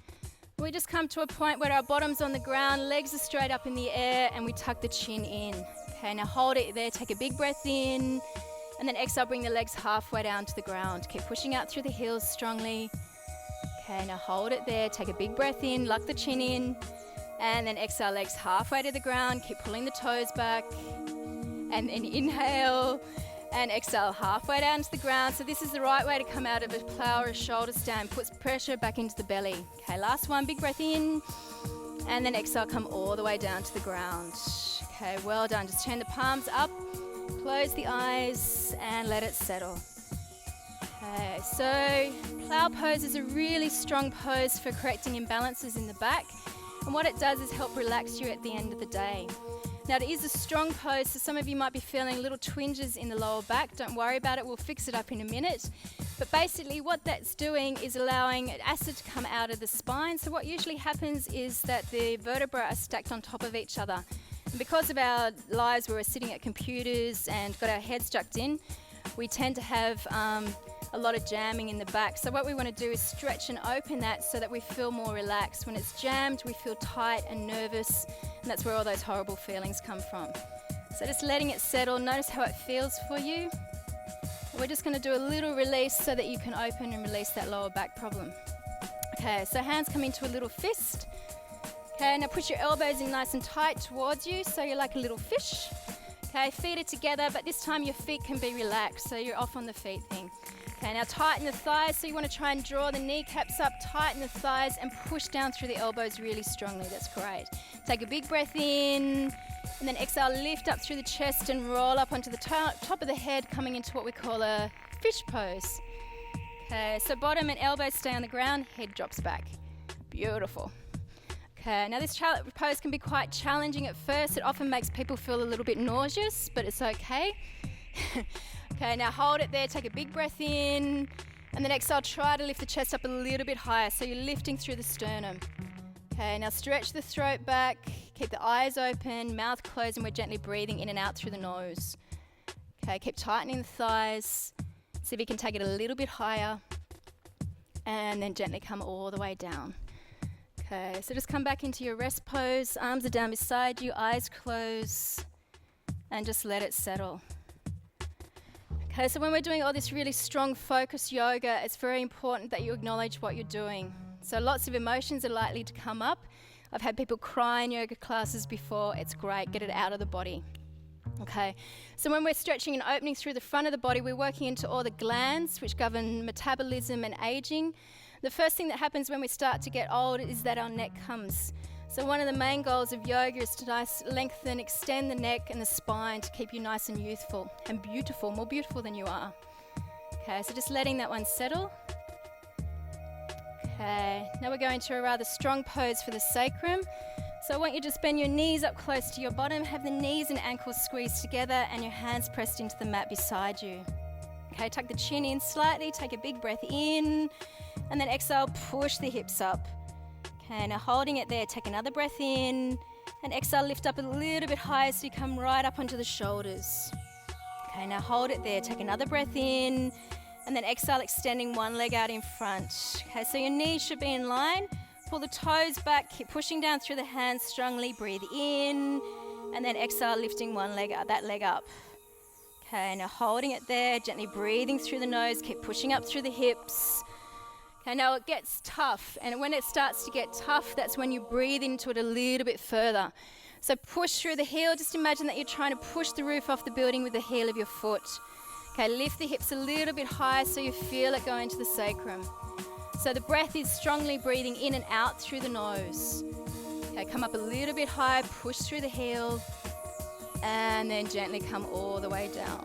We just come to a point where our bottom's on the ground, legs are straight up in the air, and we tuck the chin in. Okay, now hold it there, take a big breath in, and then exhale, bring the legs halfway down to the ground. Keep pushing out through the heels strongly. Okay, now hold it there, take a big breath in, lock the chin in, and then exhale, legs halfway to the ground, keep pulling the toes back, and then inhale, and exhale, halfway down to the ground. So this is the right way to come out of a plow or a shoulder stand, puts pressure back into the belly. Okay, last one, big breath in, and then exhale, come all the way down to the ground. Okay, well done. Just turn the palms up, close the eyes, and let it settle. Okay, so plow pose is a really strong pose for correcting imbalances in the back. And what it does is help relax you at the end of the day. Now, it is a strong pose, so some of you might be feeling little twinges in the lower back. Don't worry about it, we'll fix it up in a minute. But basically what that's doing is allowing acid to come out of the spine. So what usually happens is that the vertebrae are stacked on top of each other. And because of our lives where we're sitting at computers and got our heads tucked in, we tend to have a lot of jamming in the back. So what we want to do is stretch and open that so that we feel more relaxed. When it's jammed, we feel tight and nervous, and that's where all those horrible feelings come from. So just letting it settle, notice how it feels for you. We're just going to do a little release so that you can open and release that lower back problem. Okay, so hands come into a little fist. Okay, now push your elbows in nice and tight towards you so you're like a little fish. Okay, feet are together, but this time your feet can be relaxed, so you're off on the feet thing. Okay, now tighten the thighs, so you want to try and draw the kneecaps up, tighten the thighs and push down through the elbows really strongly. That's great. Take a big breath in, and then exhale, lift up through the chest and roll up onto the top of the head, coming into what we call a fish pose. Okay, so bottom and elbows stay on the ground, head drops back. Beautiful. Okay, now this pose can be quite challenging at first. It often makes people feel a little bit nauseous, but it's okay. Okay, now hold it there, take a big breath in, and then exhale, try to lift the chest up a little bit higher, so you're lifting through the sternum. Okay, now stretch the throat back, keep the eyes open, mouth closed, and we're gently breathing in and out through the nose. Okay, keep tightening the thighs, see if you can take it a little bit higher, and then gently come all the way down. Okay, so just come back into your rest pose, arms are down beside you, eyes closed, and just let it settle. Okay, so when we're doing all this really strong focus yoga, it's very important that you acknowledge what you're doing. So lots of emotions are likely to come up. I've had people cry in yoga classes before. It's great, get it out of the body. Okay, so when we're stretching and opening through the front of the body, we're working into all the glands which govern metabolism and aging. The first thing that happens when we start to get old is that our neck comes. So one of the main goals of yoga is to lengthen, extend the neck and the spine to keep you nice and youthful and beautiful, more beautiful than you are. Okay, so just letting that one settle. Okay, now we're going to a rather strong pose for the sacrum. So I want you to just bend your knees up close to your bottom, have the knees and ankles squeezed together and your hands pressed into the mat beside you. Okay, tuck the chin in slightly, take a big breath in, and then exhale, push the hips up. Okay, now holding it there, take another breath in, and exhale, lift up a little bit higher so you come right up onto the shoulders. Okay, now hold it there, take another breath in, and then exhale, extending one leg out in front. Okay, so your knees should be in line. Pull the toes back, keep pushing down through the hands strongly, breathe in, and then exhale, lifting one leg up, that leg up. Okay, now holding it there, gently breathing through the nose, keep pushing up through the hips. Okay, now it gets tough, and when it starts to get tough, that's when you breathe into it a little bit further. So push through the heel, just imagine that you're trying to push the roof off the building with the heel of your foot. Okay, lift the hips a little bit higher so you feel it go into the sacrum. So the breath is strongly breathing in and out through the nose. Okay, come up a little bit higher, push through the heel, and then gently come all the way down.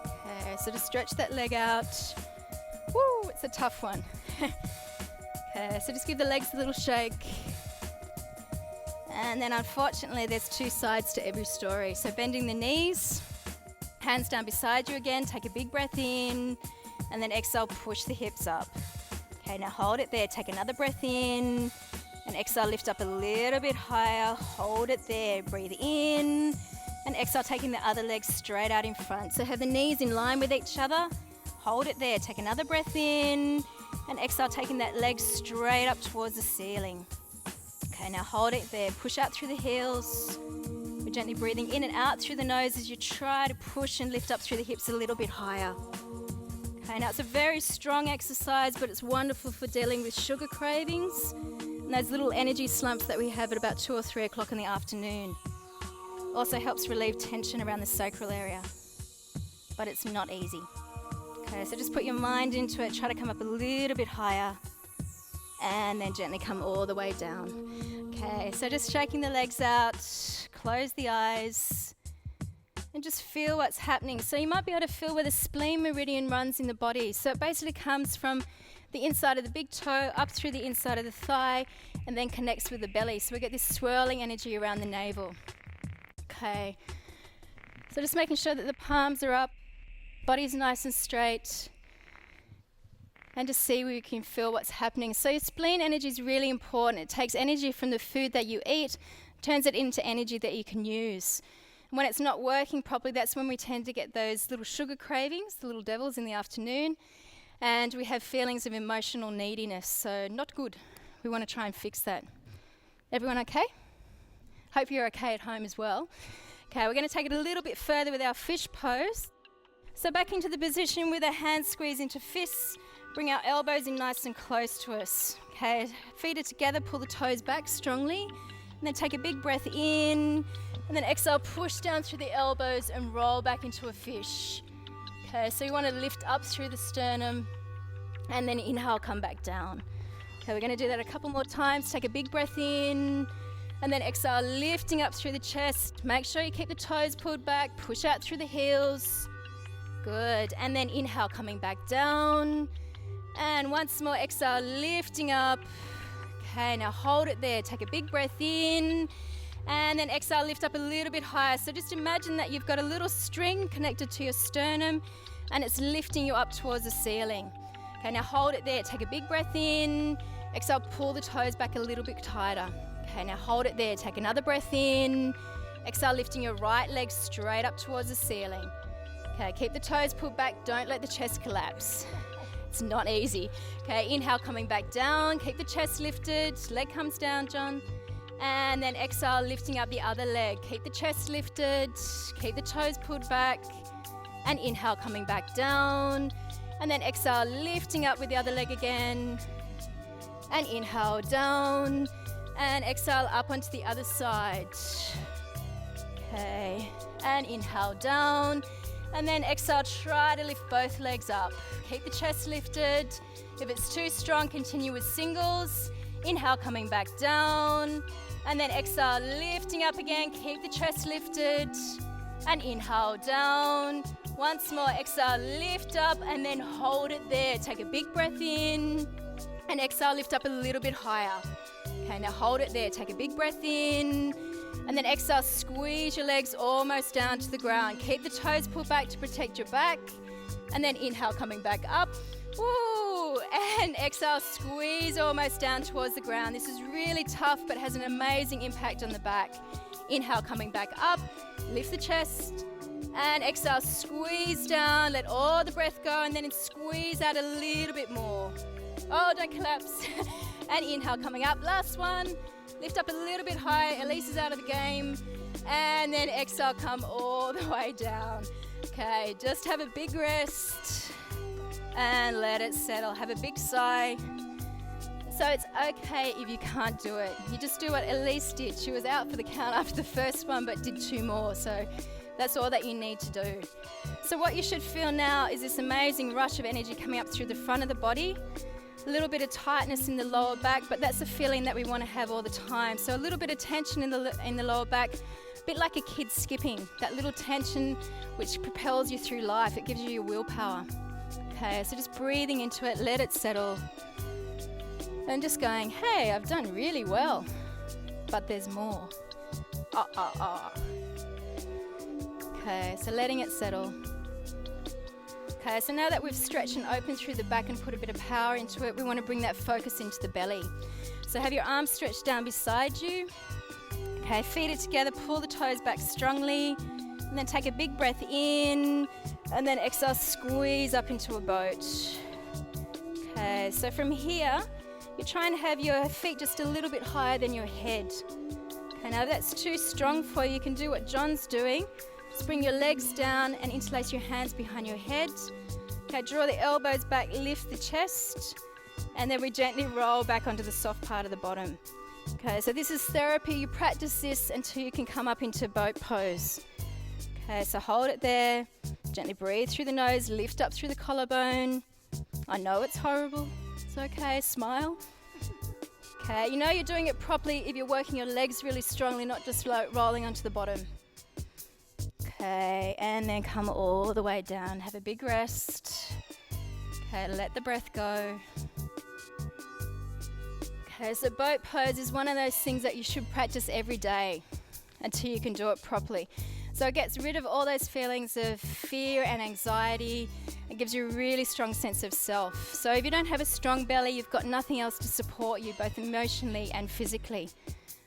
Okay, so just stretch that leg out. Woo, it's a tough one. Okay, so just give the legs a little shake. And then unfortunately there's two sides to every story. So bending the knees, hands down beside you again, take a big breath in, and then exhale, push the hips up. Okay, now hold it there, take another breath in, and exhale, lift up a little bit higher, hold it there, breathe in, and exhale, taking the other leg straight out in front. So have the knees in line with each other, hold it there, take another breath in, and exhale, taking that leg straight up towards the ceiling. Okay, now hold it there, push out through the heels. We're gently breathing in and out through the nose as you try to push and lift up through the hips a little bit higher. Okay, now it's a very strong exercise, but it's wonderful for dealing with sugar cravings and those little energy slumps that we have at about 2 or 3 o'clock in the afternoon. Also helps relieve tension around the sacral area, but it's not easy. Okay, so just put your mind into it, try to come up a little bit higher, and then gently come all the way down. Okay, so just shaking the legs out, close the eyes, and just feel what's happening. So you might be able to feel where the spleen meridian runs in the body. So it basically comes from the inside of the big toe up through the inside of the thigh and then connects with the belly. So we get this swirling energy around the navel. Okay, so just making sure that the palms are up, body's nice and straight, and just see where you can feel what's happening. So your spleen energy is really important. It takes energy from the food that you eat, turns it into energy that you can use. And when it's not working properly, that's when we tend to get those little sugar cravings, the little devils in the afternoon, and we have feelings of emotional neediness. So not good. We want to try and fix that. Everyone okay? Hope you're okay at home as well. Okay, we're going to take it a little bit further with our fish pose. So back into the position with our hands squeeze into fists. Bring our elbows in nice and close to us. Okay, feet are together, pull the toes back strongly, and then take a big breath in, and then exhale, push down through the elbows and roll back into a fish. Okay, so you want to lift up through the sternum, and then inhale, come back down. Okay, we're going to do that a couple more times. Take a big breath in, and then exhale, lifting up through the chest. Make sure you keep the toes pulled back, push out through the heels. Good, and then inhale, coming back down. And once more, exhale, lifting up. Okay, now hold it there. Take a big breath in, and then exhale, lift up a little bit higher. So just imagine that you've got a little string connected to your sternum, and it's lifting you up towards the ceiling. Okay, now hold it there. Take a big breath in. Exhale, pull the toes back a little bit tighter. Okay, now hold it there. Take another breath in. Exhale, lifting your right leg straight up towards the ceiling. Okay, keep the toes pulled back. Don't let the chest collapse. It's not easy. Okay, inhale, coming back down. Keep the chest lifted. Leg comes down, John. And then exhale, lifting up the other leg. Keep the chest lifted. Keep the toes pulled back. And inhale, coming back down. And then exhale, lifting up with the other leg again. And inhale, down. And exhale, up onto the other side. Okay, and inhale, down. And then exhale, try to lift both legs up. Keep the chest lifted. If it's too strong, continue with singles. Inhale, coming back down. And then exhale, lifting up again. Keep the chest lifted. And inhale, down. Once more, exhale, lift up and then hold it there. Take a big breath in. And exhale, lift up a little bit higher. Okay, now hold it there. Take a big breath in. And then exhale, squeeze your legs almost down to the ground. Keep the toes pulled back to protect your back. And then inhale, coming back up. Woo! And exhale, squeeze almost down towards the ground. This is really tough, but has an amazing impact on the back. Inhale, coming back up. Lift the chest. And exhale, squeeze down. Let all the breath go, and then squeeze out a little bit more. Oh, don't collapse. And inhale, coming up. Last one. Lift up a little bit higher. Elise is out of the game. And then exhale, come all the way down. Okay, just have a big rest and let it settle. Have a big sigh. So it's okay if you can't do it. You just do what Elise did. She was out for the count after the first one, but did 2 more. So that's all that you need to do. So what you should feel now is this amazing rush of energy coming up through the front of the body. A little bit of tightness in the lower back, but that's a feeling that we want to have all the time. So a little bit of tension in the lower back, a bit like a kid skipping. That little tension which propels you through life. It gives you your willpower. Okay, so just breathing into it, let it settle. And just going, hey, I've done really well, but there's more. Okay, so letting it settle. Okay, so now that we've stretched and opened through the back and put a bit of power into it, we want to bring that focus into the belly. So have your arms stretched down beside you. Okay, feet are together, pull the toes back strongly, and then take a big breath in, and then exhale, squeeze up into a boat. Okay, so from here, you're trying to have your feet just a little bit higher than your head. Okay, now if that's too strong for you, you can do what John's doing. Just bring your legs down and interlace your hands behind your head. Okay, draw the elbows back, lift the chest, and then we gently roll back onto the soft part of the bottom. Okay, so this is therapy. You practice this until you can come up into boat pose. Okay, so hold it there. Gently breathe through the nose, lift up through the collarbone. I know it's horrible. It's okay, smile. Okay, you know you're doing it properly if you're working your legs really strongly, not just like rolling onto the bottom. Okay, and then come all the way down. Have a big rest. Okay, let the breath go. Okay, so boat pose is one of those things that you should practice every day until you can do it properly. So it gets rid of all those feelings of fear and anxiety. It gives you a really strong sense of self. So if you don't have a strong belly, you've got nothing else to support you, both emotionally and physically.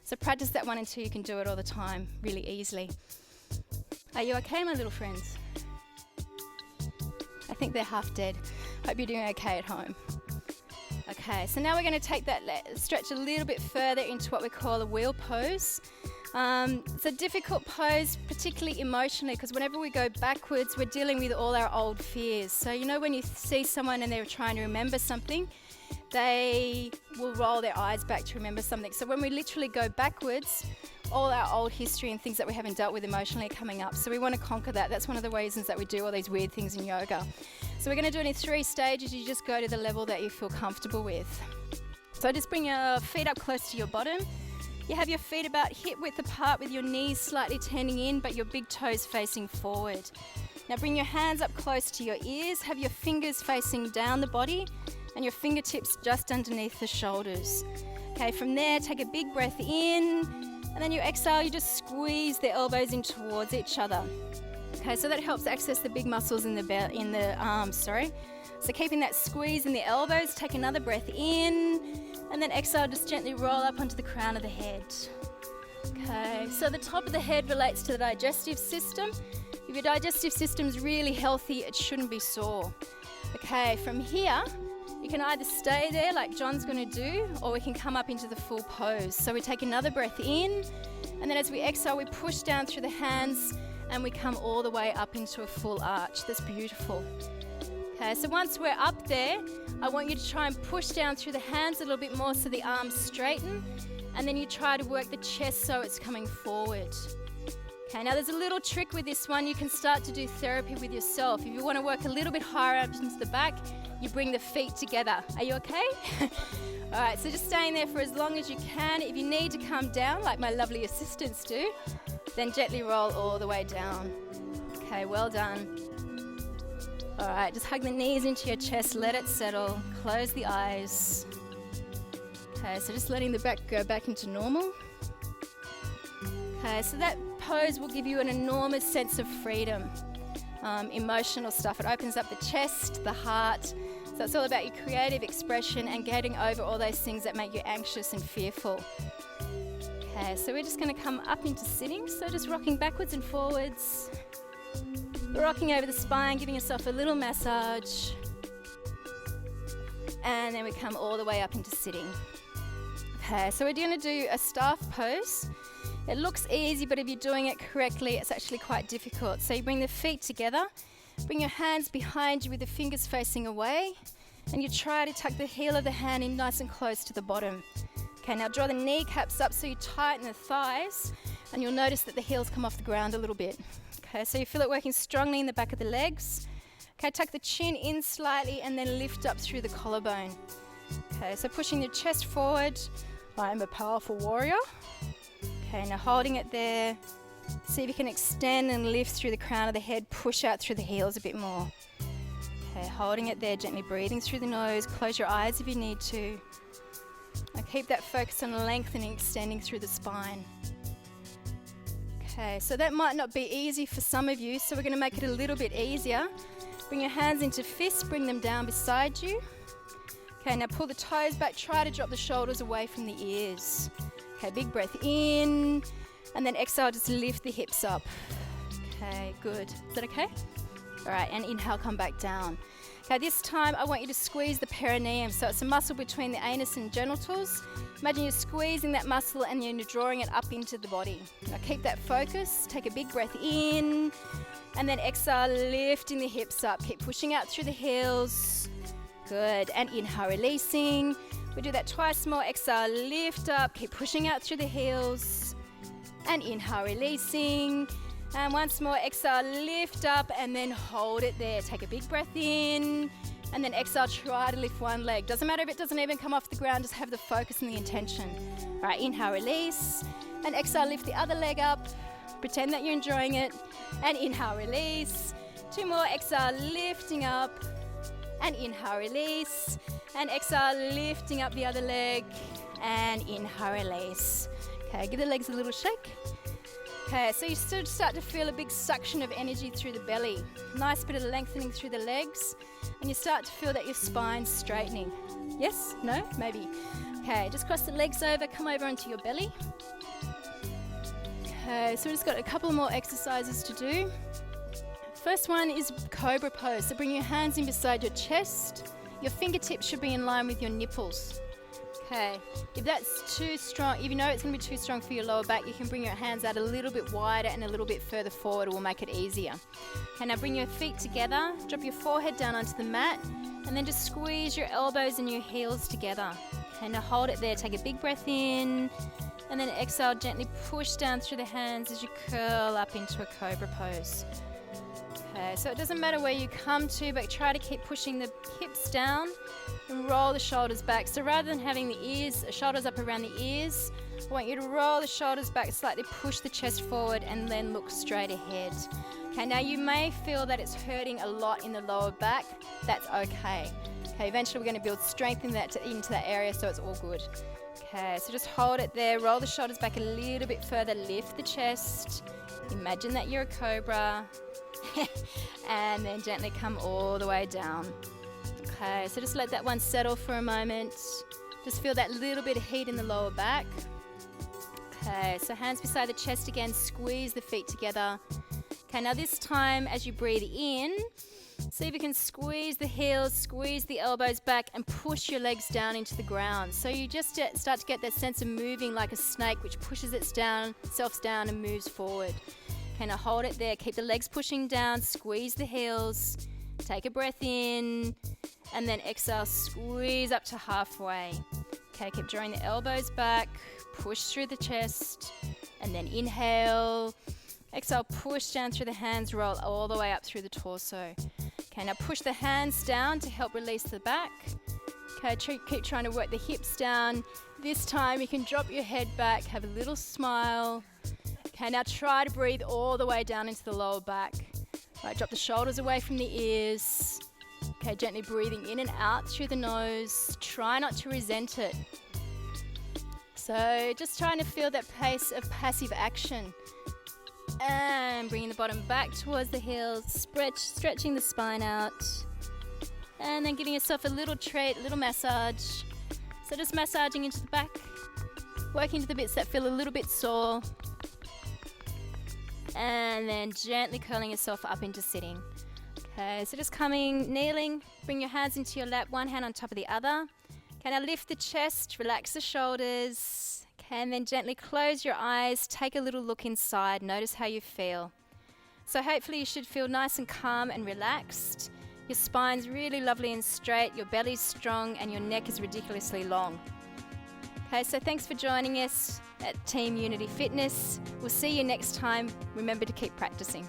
So practice that one until you can do it all the time, really easily. Are you okay, my little friends? I think they're half dead. Hope you're doing okay at home. Okay, so now we're going to take that stretch a little bit further into what we call a wheel pose. It's a difficult pose, particularly emotionally, because whenever we go backwards, we're dealing with all our old fears. So you know when you see someone and they're trying to remember something, they will roll their eyes back to remember something. So when we literally go backwards, all our old history and things that we haven't dealt with emotionally are coming up. So we want to conquer that. That's one of the reasons that we do all these weird things in yoga. So we're going to do it in 3 stages. You just go to the level that you feel comfortable with. So just bring your feet up close to your bottom. You have your feet about hip width apart with your knees slightly turning in, but your big toes facing forward. Now bring your hands up close to your ears. Have your fingers facing down the body and your fingertips just underneath the shoulders. Okay, from there, take a big breath in, and then you exhale, you just squeeze the elbows in towards each other. Okay, so that helps access the big muscles in the arms, So keeping that squeeze in the elbows, take another breath in, and then exhale, just gently roll up onto the crown of the head. Okay, so the top of the head relates to the digestive system. If your digestive system's really healthy, it shouldn't be sore. Okay, from here, you can either stay there like John's going to do, or we can come up into the full pose. So we take another breath in, and then as we exhale, we push down through the hands, and we come all the way up into a full arch. That's beautiful. Okay, so once we're up there, I want you to try and push down through the hands a little bit more so the arms straighten, and then you try to work the chest so it's coming forward. Okay, now there's a little trick with this one. You can start to do therapy with yourself. If you want to work a little bit higher up into the back, you bring the feet together. Are you okay? All right, so just staying there for as long as you can. If you need to come down, like my lovely assistants do, then gently roll all the way down. Okay, well done. All right, just hug the knees into your chest, let it settle, close the eyes. Okay, so just letting the back go back into normal. Okay, so that pose will give you an enormous sense of freedom, emotional stuff. It opens up the chest, the heart. So it's all about your creative expression and getting over all those things that make you anxious and fearful. Okay, so we're just going to come up into sitting, so just rocking backwards and forwards. Rocking over the spine, giving yourself a little massage. And then we come all the way up into sitting. Okay, so we're going to do a staff pose. It looks easy, but if you're doing it correctly, it's actually quite difficult. So you bring the feet together, bring your hands behind you with the fingers facing away, and you try to tuck the heel of the hand in nice and close to the bottom. Okay, now draw the kneecaps up so you tighten the thighs, and you'll notice that the heels come off the ground a little bit. Okay, so you feel it working strongly in the back of the legs. Okay, tuck the chin in slightly and then lift up through the collarbone. Okay, so pushing the chest forward. I am a powerful warrior. Okay, now holding it there. See if you can extend and lift through the crown of the head. Push out through the heels a bit more. Okay, holding it there, gently breathing through the nose. Close your eyes if you need to. Now keep that focus on lengthening, extending through the spine. Okay, so that might not be easy for some of you, so we're going to make it a little bit easier. Bring your hands into fists, bring them down beside you. Okay, now pull the toes back, try to drop the shoulders away from the ears. Okay, big breath in, and then exhale, just lift the hips up. Okay, good. Is that okay? All right, and inhale, come back down. Okay, this time I want you to squeeze the perineum. So it's a muscle between the anus and genitals. Imagine you're squeezing that muscle and you're drawing it up into the body. Now keep that focus. Take a big breath in, and then exhale, lifting the hips up. Keep pushing out through the heels. Good, and inhale, releasing. We do that twice more. Exhale, lift up. Keep pushing out through the heels. And inhale, releasing. And once more, exhale, lift up and then hold it there. Take a big breath in And then exhale, try to lift one leg. Doesn't matter if it doesn't even come off the ground, just have the focus and the intention. All right, inhale, release. And exhale, lift the other leg up. Pretend that you're enjoying it. And inhale, release. 2 more, exhale, lifting up. And inhale, release. And exhale, lifting up the other leg. And inhale, release. Okay, give the legs a little shake. Okay, so you still start to feel a big suction of energy through the belly. Nice bit of lengthening through the legs. And you start to feel that your spine's straightening. Yes? No? Maybe. Okay, just cross the legs over, come over onto your belly. Okay, so we've just got a couple more exercises to do. First one is cobra pose. So bring your hands in beside your chest. Your fingertips should be in line with your nipples. Okay, if that's too strong, if you know it's going to be too strong for your lower back, you can bring your hands out a little bit wider and a little bit further forward. It will make it easier. Okay, now bring your feet together, drop your forehead down onto the mat, and then just squeeze your elbows and your heels together. Okay, now hold it there. Take a big breath in, and then exhale, gently push down through the hands as you curl up into a cobra pose. Okay, so it doesn't matter where you come to, but try to keep pushing the hips down and roll the shoulders back. So rather than having the shoulders up around the ears, I want you to roll the shoulders back slightly, push the chest forward, and then look straight ahead. Okay, now you may feel that it's hurting a lot in the lower back. That's okay. Okay, eventually we're going to build strength into that area, so it's all good. Okay, so just hold it there, roll the shoulders back a little bit further, lift the chest, imagine that you're a cobra, and then gently come all the way down. Okay, so just let that one settle for a moment. Just feel that little bit of heat in the lower back. Okay, so hands beside the chest again, squeeze the feet together. Okay, now this time as you breathe in, see if you can squeeze the heels, squeeze the elbows back, and push your legs down into the ground. So you just start to get that sense of moving like a snake, which pushes itself down and moves forward. Okay, now hold it there. Keep the legs pushing down, squeeze the heels, take a breath in, and then exhale, squeeze up to halfway. Okay, keep drawing the elbows back, push through the chest, and then inhale. Exhale, push down through the hands, roll all the way up through the torso. Okay, now push the hands down to help release the back. Okay, keep trying to work the hips down. This time you can drop your head back, have a little smile. Okay, now try to breathe all the way down into the lower back. Right, drop the shoulders away from the ears. Okay, gently breathing in and out through the nose. Try not to resent it. So just trying to feel that pace of passive action. And bringing the bottom back towards the heels, stretching the spine out. And then giving yourself a little treat, a little massage. So just massaging into the back, working to the bits that feel a little bit sore. And then gently curling yourself up into sitting. Okay, so just kneeling, bring your hands into your lap, one hand on top of the other. Okay, now lift the chest, relax the shoulders. Okay, and then gently close your eyes, take a little look inside, notice how you feel. So hopefully you should feel nice and calm and relaxed. Your spine's really lovely and straight, your belly's strong, and your neck is ridiculously long. Okay, so thanks for joining us at Team Unity Fitness. We'll see you next time. Remember to keep practicing.